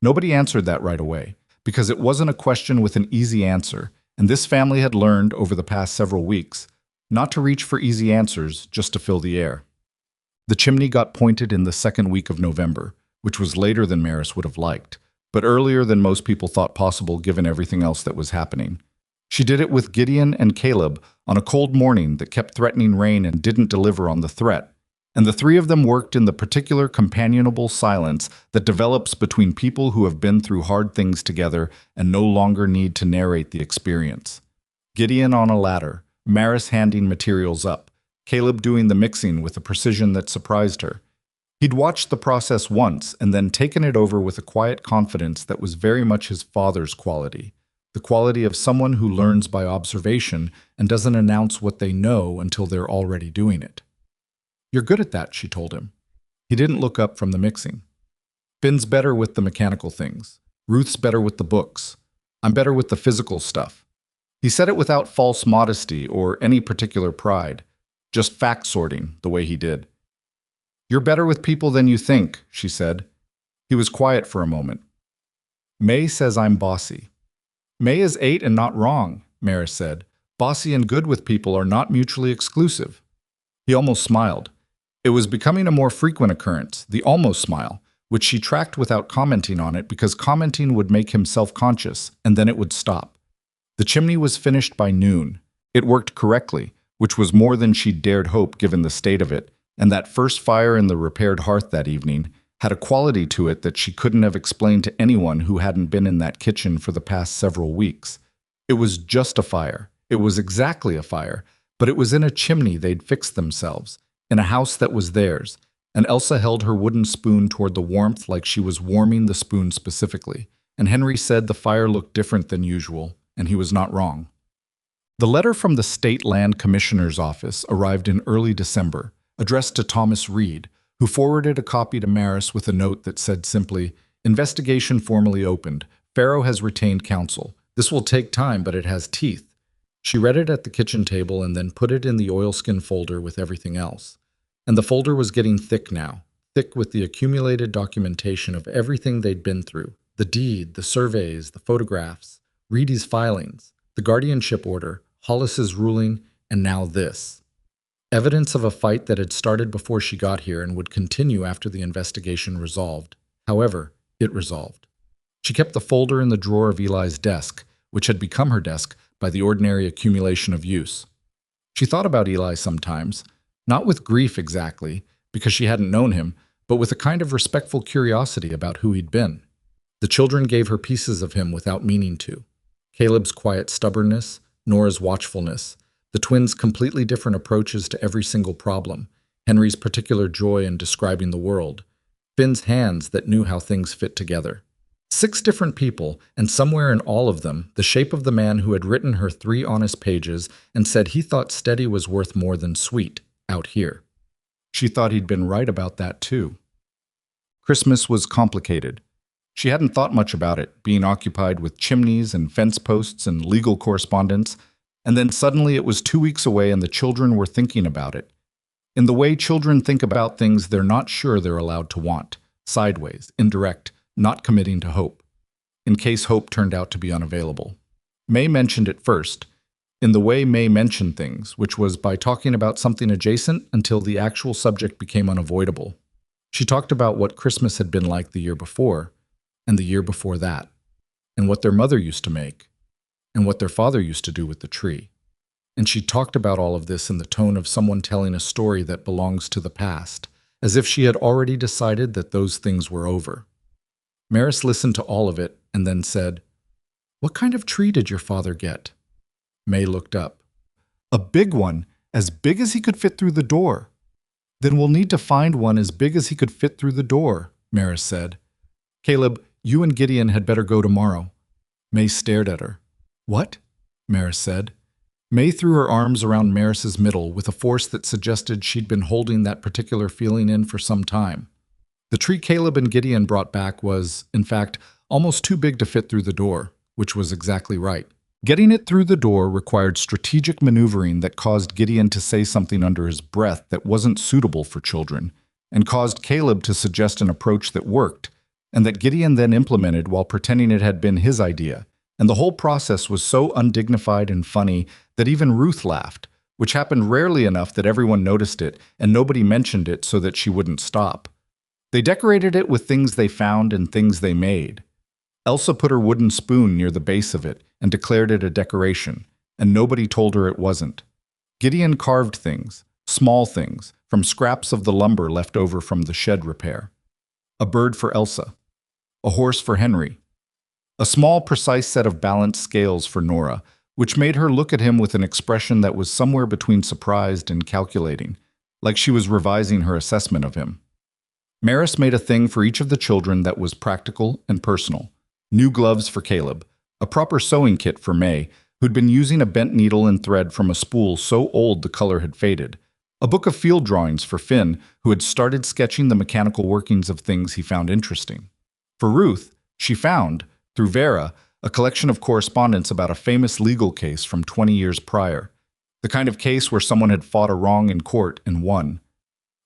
Nobody answered that right away, because it wasn't a question with an easy answer, and this family had learned over the past several weeks not to reach for easy answers just to fill the air. The chimney got pointed in the second week of November, which was later than Maris would have liked, but earlier than most people thought possible given everything else that was happening. She did it with Gideon and Caleb on a cold morning that kept threatening rain and didn't deliver on the threat, and the three of them worked in the particular companionable silence that develops between people who have been through hard things together and no longer need to narrate the experience. Gideon on a ladder, Maris handing materials up, Caleb doing the mixing with a precision that surprised her. He'd watched the process once and then taken it over with a quiet confidence that was very much his father's quality, the quality of someone who learns by observation and doesn't announce what they know until they're already doing it. "You're good at that," she told him. He didn't look up from the mixing. "Finn's better with the mechanical things. Ruth's better with the books. I'm better with the physical stuff." He said it without false modesty or any particular pride, just fact sorting the way he did. "You're better with people than you think," she said. He was quiet for a moment. "May says I'm bossy." "May is 8 and not wrong," Maris said. "Bossy and good with people are not mutually exclusive." He almost smiled. It was becoming a more frequent occurrence, the almost smile, which she tracked without commenting on it because commenting would make him self-conscious, and then it would stop. The chimney was finished by noon. It worked correctly, which was more than she'd dared hope given the state of it, and that first fire in the repaired hearth that evening had a quality to it that she couldn't have explained to anyone who hadn't been in that kitchen for the past several weeks. It was just a fire. It was exactly a fire, but it was in a chimney they'd fixed themselves, in a house that was theirs, and Elsa held her wooden spoon toward the warmth like she was warming the spoon specifically, and Henry said the fire looked different than usual, and he was not wrong. The letter from the State Land Commissioner's office arrived in early December, addressed to Thomas Reed, who forwarded a copy to Maris with a note that said simply, "Investigation formally opened. Pharaoh has retained counsel. This will take time, but it has teeth." She read it at the kitchen table and then put it in the oilskin folder with everything else. And the folder was getting thick now, thick with the accumulated documentation of everything they'd been through, the deed, the surveys, the photographs, Reedy's filings, the guardianship order, Hollis's ruling, and now this. Evidence of a fight that had started before she got here and would continue after the investigation resolved. However, it resolved. She kept the folder in the drawer of Eli's desk, which had become her desk by the ordinary accumulation of use. She thought about Eli sometimes, not with grief exactly, because she hadn't known him, but with a kind of respectful curiosity about who he'd been. The children gave her pieces of him without meaning to. Caleb's quiet stubbornness, Nora's watchfulness, the twins' completely different approaches to every single problem, Henry's particular joy in describing the world, Finn's hands that knew how things fit together. 6 different people, and somewhere in all of them, the shape of the man who had written her 3 honest pages and said he thought steady was worth more than sweet, out here. She thought he'd been right about that too. Christmas was complicated. She hadn't thought much about it, being occupied with chimneys and fence posts and legal correspondence, and then suddenly it was 2 weeks away and the children were thinking about it. In the way children think about things they're not sure they're allowed to want, sideways, indirect, not committing to hope, in case hope turned out to be unavailable. May mentioned it first, in the way May mentioned things, which was by talking about something adjacent until the actual subject became unavoidable. She talked about what Christmas had been like the year before, and the year before that, and what their mother used to make, and what their father used to do with the tree. And she talked about all of this in the tone of someone telling a story that belongs to the past, as if she had already decided that those things were over. Maris listened to all of it and then said, "What kind of tree did your father get?" May looked up. "A big one, as big as he could fit through the door." "Then we'll need to find one as big as he could fit through the door," Maris said. "Caleb, you and Gideon had better go tomorrow." May stared at her. "What?" Maris said. May threw her arms around Maris's middle with a force that suggested she'd been holding that particular feeling in for some time. The tree Caleb and Gideon brought back was, in fact, almost too big to fit through the door, which was exactly right. Getting it through the door required strategic maneuvering that caused Gideon to say something under his breath that wasn't suitable for children, and caused Caleb to suggest an approach that worked, and that Gideon then implemented while pretending it had been his idea. And the whole process was so undignified and funny that even Ruth laughed, which happened rarely enough that everyone noticed it and nobody mentioned it so that she wouldn't stop. They decorated it with things they found and things they made. Elsa put her wooden spoon near the base of it and declared it a decoration, and nobody told her it wasn't. Gideon carved things, small things, from scraps of the lumber left over from the shed repair. A bird for Elsa. A horse for Henry. A small, precise set of balanced scales for Nora, which made her look at him with an expression that was somewhere between surprised and calculating, like she was revising her assessment of him. Maris made a thing for each of the children that was practical and personal. New gloves for Caleb, a proper sewing kit for May, who'd been using a bent needle and thread from a spool so old the color had faded, a book of field drawings for Finn, who had started sketching the mechanical workings of things he found interesting. For Ruth, she found, through Vera, a collection of correspondence about a famous legal case from 20 years prior, the kind of case where someone had fought a wrong in court and won.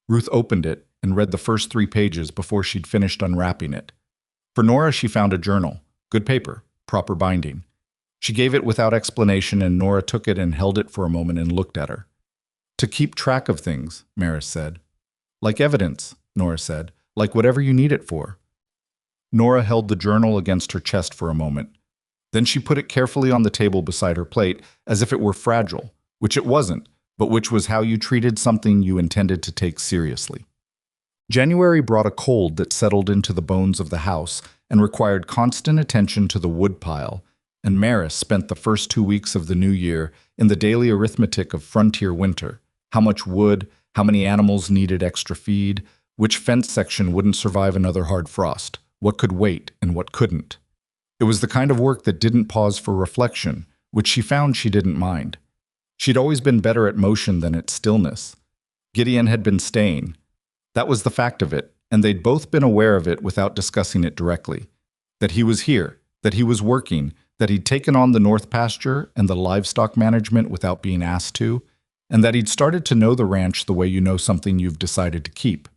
Ruth opened it and read the first 3 pages before she'd finished unwrapping it. For Nora, she found a journal, good paper, proper binding. She gave it without explanation, and Nora took it and held it for a moment and looked at her. To keep track of things, Maris said. Like evidence, Nora said, like whatever you need it for. Nora held the journal against her chest for a moment. Then she put it carefully on the table beside her plate, as if it were fragile, which it wasn't, but which was how you treated something you intended to take seriously. January brought a cold that settled into the bones of the house and required constant attention to the woodpile, and Maris spent the first 2 weeks of the new year in the daily arithmetic of frontier winter. How much wood, how many animals needed extra feed, which fence section wouldn't survive another hard frost, what could wait and what couldn't. It was the kind of work that didn't pause for reflection, which she found she didn't mind. She'd always been better at motion than at stillness. Gideon had been staying. That was the fact of it, and they'd both been aware of it without discussing it directly. That he was here, that he was working, that he'd taken on the North Pasture and the livestock management without being asked to, and that he'd started to know the ranch the way you know something you've decided to keep.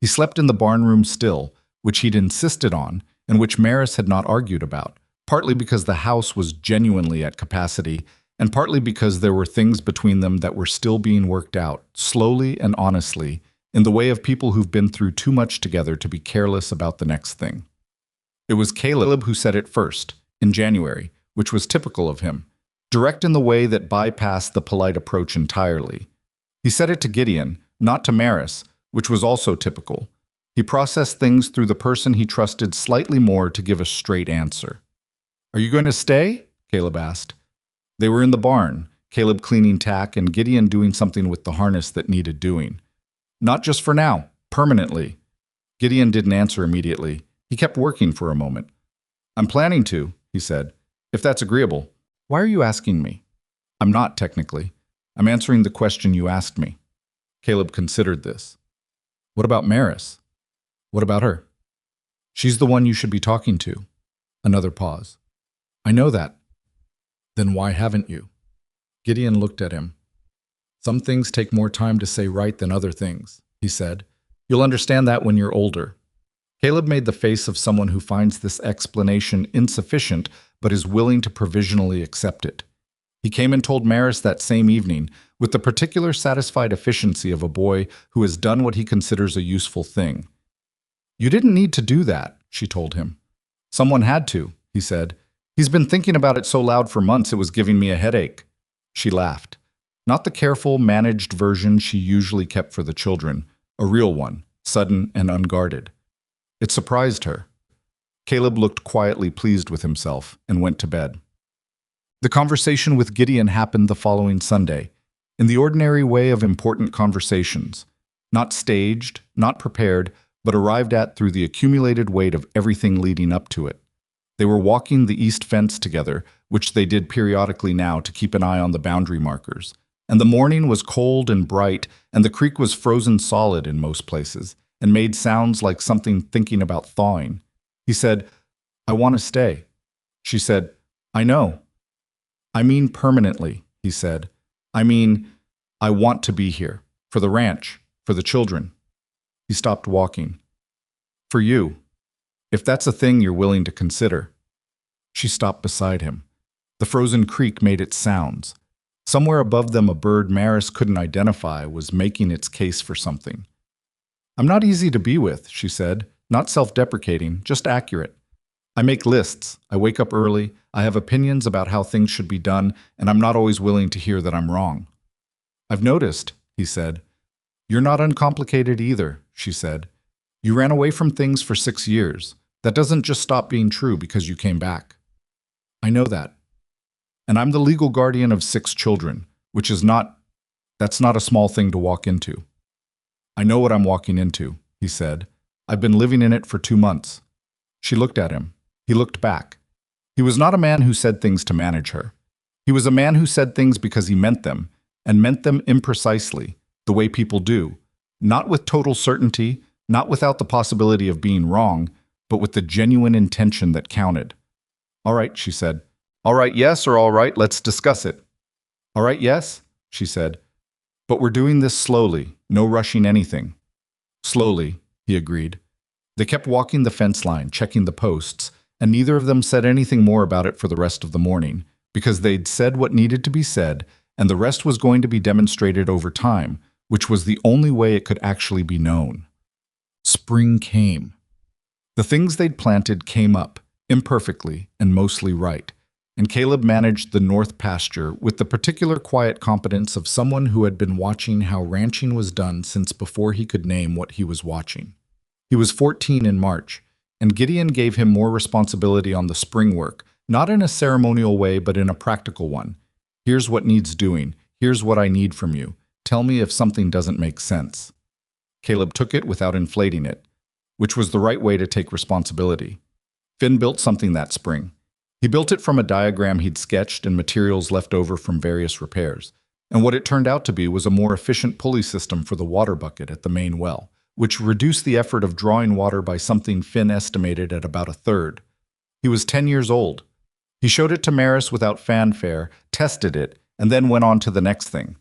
He slept in the barn room still, which he'd insisted on, and which Maris had not argued about, partly because the house was genuinely at capacity, and partly because there were things between them that were still being worked out, slowly and honestly, in the way of people who've been through too much together to be careless about the next thing. It was Caleb who said it first, in January, which was typical of him, direct in the way that bypassed the polite approach entirely. He said it to Gideon, not to Maris, which was also typical. He processed things through the person he trusted slightly more to give a straight answer. "Are you going to stay?" Caleb asked. They were in the barn, Caleb cleaning tack and Gideon doing something with the harness that needed doing. "Not just for now, permanently." Gideon didn't answer immediately. He kept working for a moment. "I'm planning to," he said, "if that's agreeable." "Why are you asking me?" "I'm not, technically. I'm answering the question you asked me." Caleb considered this. "What about Maris?" "What about her?" "She's the one you should be talking to." Another pause. "I know that." "Then why haven't you?" Gideon looked at him. "Some things take more time to say right than other things," he said. "You'll understand that when you're older." Caleb made the face of someone who finds this explanation insufficient but is willing to provisionally accept it. He came and told Maris that same evening, with the particular satisfied efficiency of a boy who has done what he considers a useful thing. "You didn't need to do that," she told him. "Someone had to," he said. "He's been thinking about it so loud for months it was giving me a headache." She laughed. Not the careful, managed version she usually kept for the children, a real one, sudden and unguarded. It surprised her. Caleb looked quietly pleased with himself and went to bed. The conversation with Gideon happened the following Sunday, in the ordinary way of important conversations, not staged, not prepared, but arrived at through the accumulated weight of everything leading up to it. They were walking the east fence together, which they did periodically now to keep an eye on the boundary markers, and the morning was cold and bright, and the creek was frozen solid in most places, and made sounds like something thinking about thawing. He said, "I want to stay." She said, "I know." "I mean permanently," he said. "I mean, I want to be here, for the ranch, for the children." He stopped walking. "For you." If that's a thing you're willing to consider. She stopped beside him. The frozen creek made its sounds. Somewhere above them, a bird Maris couldn't identify was making its case for something. I'm not easy to be with, she said, not self-deprecating, just accurate. I make lists, I wake up early, I have opinions about how things should be done, and I'm not always willing to hear that I'm wrong. I've noticed, he said. You're not uncomplicated either, she said. You ran away from things for 6 years. That doesn't just stop being true because you came back. I know that. And I'm the legal guardian of 6 children, that's not a small thing to walk into. I know what I'm walking into, he said. I've been living in it for 2 months. She looked at him. He looked back. He was not a man who said things to manage her. He was a man who said things because he meant them, and meant them imprecisely, the way people do, not with total certainty, not without the possibility of being wrong, but with the genuine intention that counted. All right, she said. All right, yes, or all right, let's discuss it. All right, yes, she said. But we're doing this slowly, no rushing anything. Slowly, he agreed. They kept walking the fence line, checking the posts, and neither of them said anything more about it for the rest of the morning, because they'd said what needed to be said, and the rest was going to be demonstrated over time, which was the only way it could actually be known. Spring came. The things they'd planted came up, imperfectly and mostly right, and Caleb managed the north pasture with the particular quiet competence of someone who had been watching how ranching was done since before he could name what he was watching. He was 14 in March, and Gideon gave him more responsibility on the spring work, not in a ceremonial way but in a practical one. Here's what needs doing. Here's what I need from you. Tell me if something doesn't make sense. Caleb took it without inflating it, which was the right way to take responsibility. Finn built something that spring. He built it from a diagram he'd sketched and materials left over from various repairs, and what it turned out to be was a more efficient pulley system for the water bucket at the main well, which reduced the effort of drawing water by something Finn estimated at about 1/3. He was 10 years old. He showed it to Maris without fanfare, tested it, and then went on to the next thing.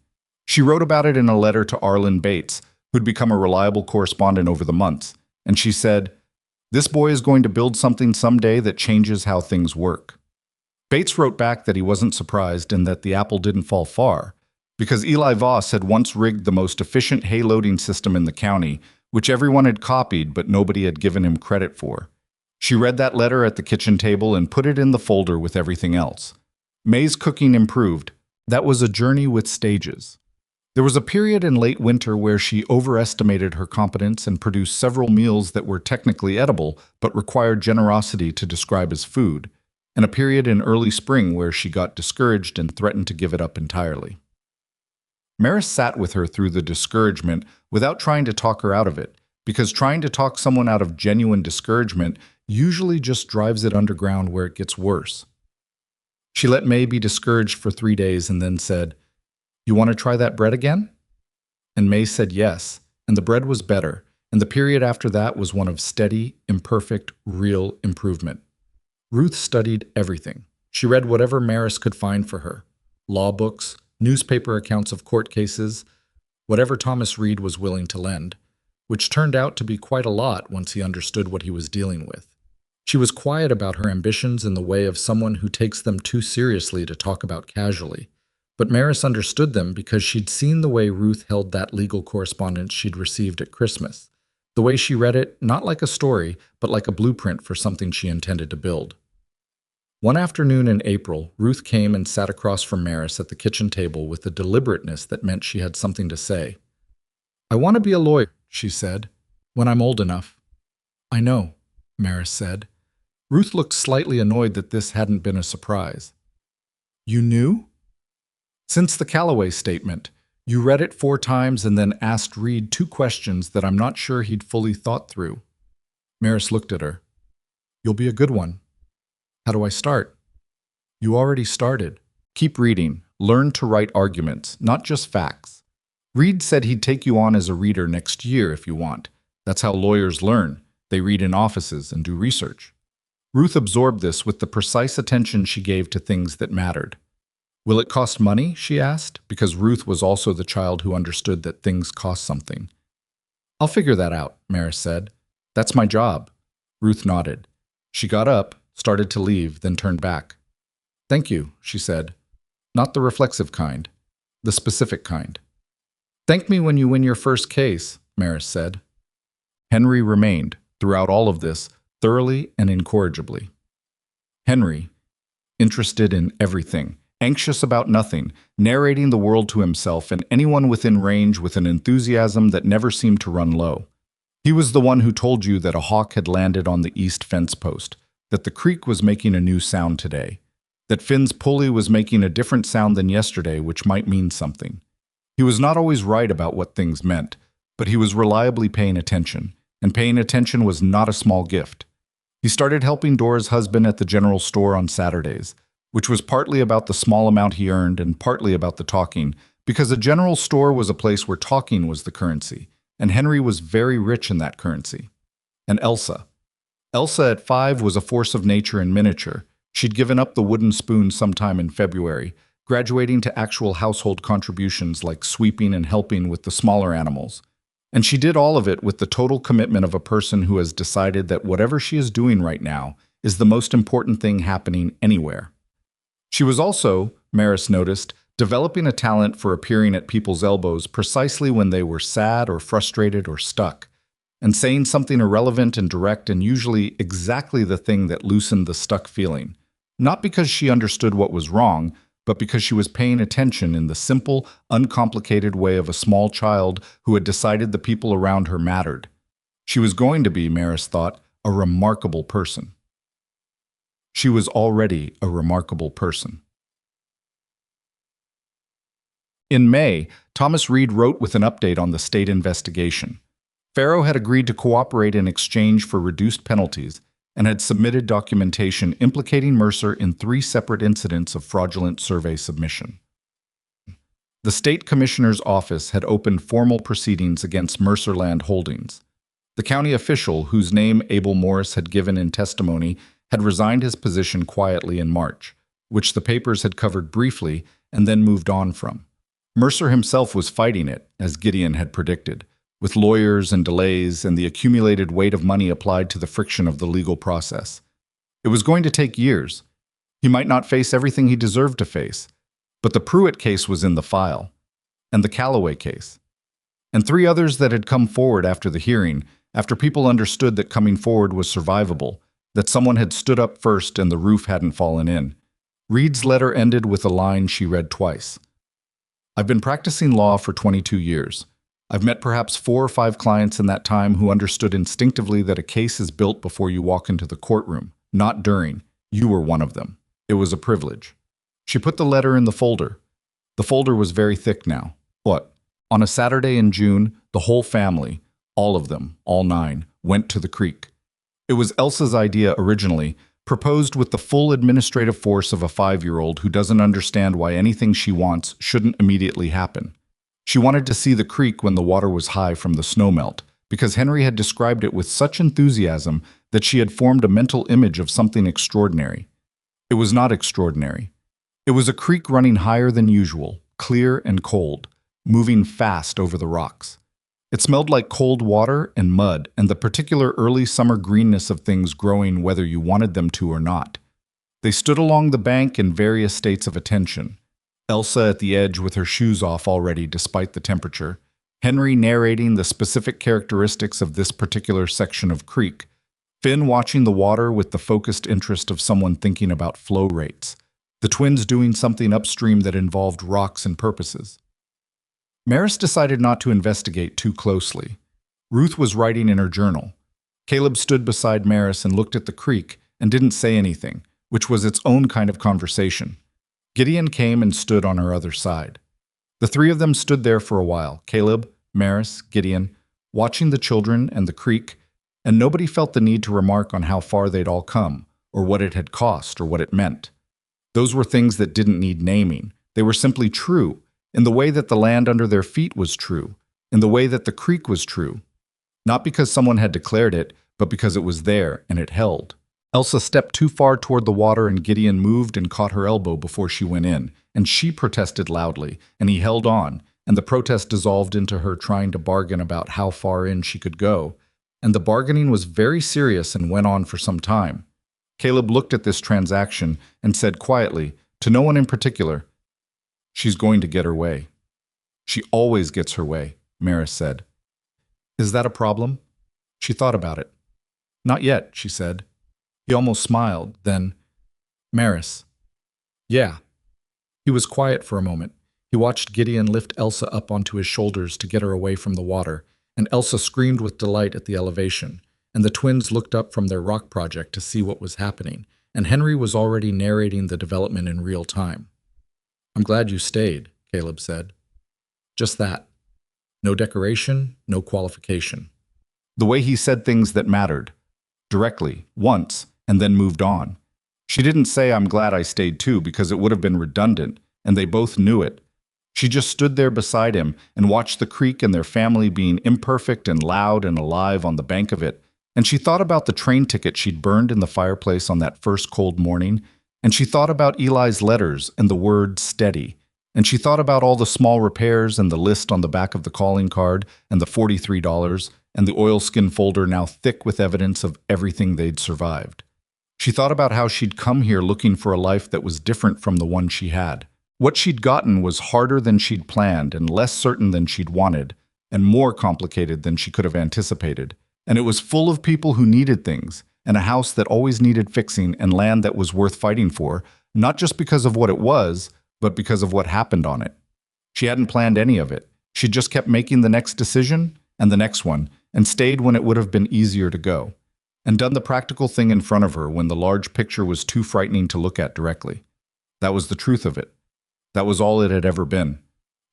She wrote about it in a letter to Arlen Bates, who'd become a reliable correspondent over the months, and she said, "This boy is going to build something someday that changes how things work." Bates wrote back that he wasn't surprised and that the apple didn't fall far, because Eli Voss had once rigged the most efficient hay loading system in the county, which everyone had copied but nobody had given him credit for. She read that letter at the kitchen table and put it in the folder with everything else. May's cooking improved. That was a journey with stages. There was a period in late winter where she overestimated her competence and produced several meals that were technically edible but required generosity to describe as food, and a period in early spring where she got discouraged and threatened to give it up entirely. Maris sat with her through the discouragement without trying to talk her out of it, because trying to talk someone out of genuine discouragement usually just drives it underground where it gets worse. She let May be discouraged for 3 days and then said, "You want to try that bread again?" And May said yes, and the bread was better, and the period after that was one of steady, imperfect, real improvement. Ruth studied everything. She read whatever Maris could find for her. Law books, newspaper accounts of court cases, whatever Thomas Reed was willing to lend, which turned out to be quite a lot once he understood what he was dealing with. She was quiet about her ambitions in the way of someone who takes them too seriously to talk about casually. But Maris understood them because she'd seen the way Ruth held that legal correspondence she'd received at Christmas, the way she read it not like a story, but like a blueprint for something she intended to build. One afternoon in April, Ruth came and sat across from Maris at the kitchen table with a deliberateness that meant she had something to say. "I want to be a lawyer," she said, "when I'm old enough." "I know," Maris said. Ruth looked slightly annoyed that this hadn't been a surprise. "You knew?" "Since the Callaway statement. You read it 4 times and then asked Reed 2 questions that I'm not sure he'd fully thought through." Maris looked at her. "You'll be a good one." "How do I start?" "You already started. Keep reading. Learn to write arguments, not just facts. Reed said he'd take you on as a reader next year if you want. That's how lawyers learn. They read in offices and do research." Ruth absorbed this with the precise attention she gave to things that mattered. "Will it cost money?" she asked, because Ruth was also the child who understood that things cost something. "I'll figure that out," Maris said. "That's my job." Ruth nodded. She got up, started to leave, then turned back. Thank you, she said. Not the reflexive kind, the specific kind. Thank me when you win your first case, Maris said. Henry remained, throughout all of this, thoroughly and incorrigibly. Henry, interested in everything, anxious about nothing, narrating the world to himself and anyone within range with an enthusiasm that never seemed to run low. He was the one who told you that a hawk had landed on the east fence post, that the creek was making a new sound today, that Finn's pulley was making a different sound than yesterday, which might mean something. He was not always right about what things meant, but he was reliably paying attention, and paying attention was not a small gift. He started helping Dora's husband at the general store on Saturdays, which was partly about the small amount he earned and partly about the talking, because a general store was a place where talking was the currency, and Henry was very rich in that currency. And Elsa. Elsa at 5 was a force of nature in miniature. She'd given up the wooden spoon sometime in February, graduating to actual household contributions like sweeping and helping with the smaller animals. And she did all of it with the total commitment of a person who has decided that whatever she is doing right now is the most important thing happening anywhere. She was also, Maris noticed, developing a talent for appearing at people's elbows precisely when they were sad or frustrated or stuck, and saying something irrelevant and direct and usually exactly the thing that loosened the stuck feeling, not because she understood what was wrong, but because she was paying attention in the simple, uncomplicated way of a small child who had decided the people around her mattered. She was going to be, Maris thought, a remarkable person. She was already a remarkable person. In May, Thomas Reed wrote with an update on the state investigation. Farrow had agreed to cooperate in exchange for reduced penalties and had submitted documentation implicating Mercer in 3 separate incidents of fraudulent survey submission. The state commissioner's office had opened formal proceedings against Mercer Land Holdings. The county official, whose name Abel Morris had given in testimony, had resigned his position quietly in March, which the papers had covered briefly and then moved on from. Mercer himself was fighting it, as Gideon had predicted, with lawyers and delays and the accumulated weight of money applied to the friction of the legal process. It was going to take years. He might not face everything he deserved to face, but the Pruitt case was in the file, and the Calloway case, and 3 others that had come forward after the hearing, after people understood that coming forward was survivable, that someone had stood up first and the roof hadn't fallen in. Reed's letter ended with a line she read twice. I've been practicing law for 22 years. I've met perhaps 4 or 5 clients in that time who understood instinctively that a case is built before you walk into the courtroom, not during. You were one of them. It was a privilege. She put the letter in the folder. The folder was very thick now. What? On a Saturday in June, the whole family, all of them, all 9, went to the creek. It was Elsa's idea originally, proposed with the full administrative force of a 5-year-old who doesn't understand why anything she wants shouldn't immediately happen. She wanted to see the creek when the water was high from the snowmelt, because Henry had described it with such enthusiasm that she had formed a mental image of something extraordinary. It was not extraordinary. It was a creek running higher than usual, clear and cold, moving fast over the rocks. It smelled like cold water and mud and the particular early summer greenness of things growing whether you wanted them to or not. They stood along the bank in various states of attention. Elsa at the edge with her shoes off already despite the temperature, Henry narrating the specific characteristics of this particular section of creek, Finn watching the water with the focused interest of someone thinking about flow rates, the twins doing something upstream that involved rocks and purposes. Maris decided not to investigate too closely. Ruth was writing in her journal. Caleb stood beside Maris and looked at the creek and didn't say anything, which was its own kind of conversation. Gideon came and stood on her other side. The 3 of them stood there for a while, Caleb, Maris, Gideon, watching the children and the creek, and nobody felt the need to remark on how far they'd all come, or what it had cost, or what it meant. Those were things that didn't need naming. They were simply true, in the way that the land under their feet was true, in the way that the creek was true. Not because someone had declared it, but because it was there and it held. Elsa stepped too far toward the water and Gideon moved and caught her elbow before she went in, and she protested loudly, and he held on, and the protest dissolved into her trying to bargain about how far in she could go, and the bargaining was very serious and went on for some time. Caleb looked at this transaction and said quietly, to no one in particular, "She's going to get her way." "She always gets her way," Maris said. "Is that a problem?" She thought about it. "Not yet," she said. He almost smiled, then, "Maris." "Yeah." He was quiet for a moment. He watched Gideon lift Elsa up onto his shoulders to get her away from the water, and Elsa screamed with delight at the elevation, and the twins looked up from their rock project to see what was happening, and Henry was already narrating the development in real time. "I'm glad you stayed," Caleb said. Just that. No decoration, no qualification. The way he said things that mattered. Directly, once, and then moved on. She didn't say, "I'm glad I stayed too," because it would have been redundant, and they both knew it. She just stood there beside him and watched the creek and their family being imperfect and loud and alive on the bank of it, and she thought about the train ticket she'd burned in the fireplace on that first cold morning, and she thought about Eli's letters and the word steady, and she thought about all the small repairs and the list on the back of the calling card and the $43 and the oilskin folder now thick with evidence of everything they'd survived. She thought about how she'd come here looking for a life that was different from the one she had. What she'd gotten was harder than she'd planned and less certain than she'd wanted, and more complicated than she could have anticipated. And it was full of people who needed things, and a house that always needed fixing and land that was worth fighting for, not just because of what it was, but because of what happened on it. She hadn't planned any of it. She just kept making the next decision and the next one, and stayed when it would have been easier to go, and done the practical thing in front of her when the large picture was too frightening to look at directly. That was the truth of it. That was all it had ever been.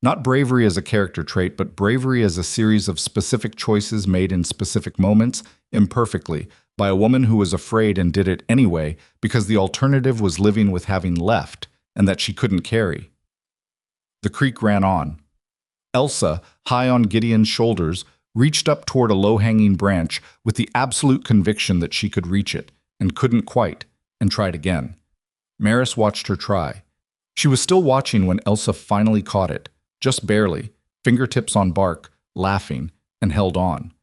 Not bravery as a character trait, but bravery as a series of specific choices made in specific moments, imperfectly, by a woman who was afraid and did it anyway because the alternative was living with having left, and that she couldn't carry. The creek ran on. Elsa, high on Gideon's shoulders, reached up toward a low-hanging branch with the absolute conviction that she could reach it, and couldn't quite, and tried again. Maris watched her try. She was still watching when Elsa finally caught it, just barely, fingertips on bark, laughing, and held on.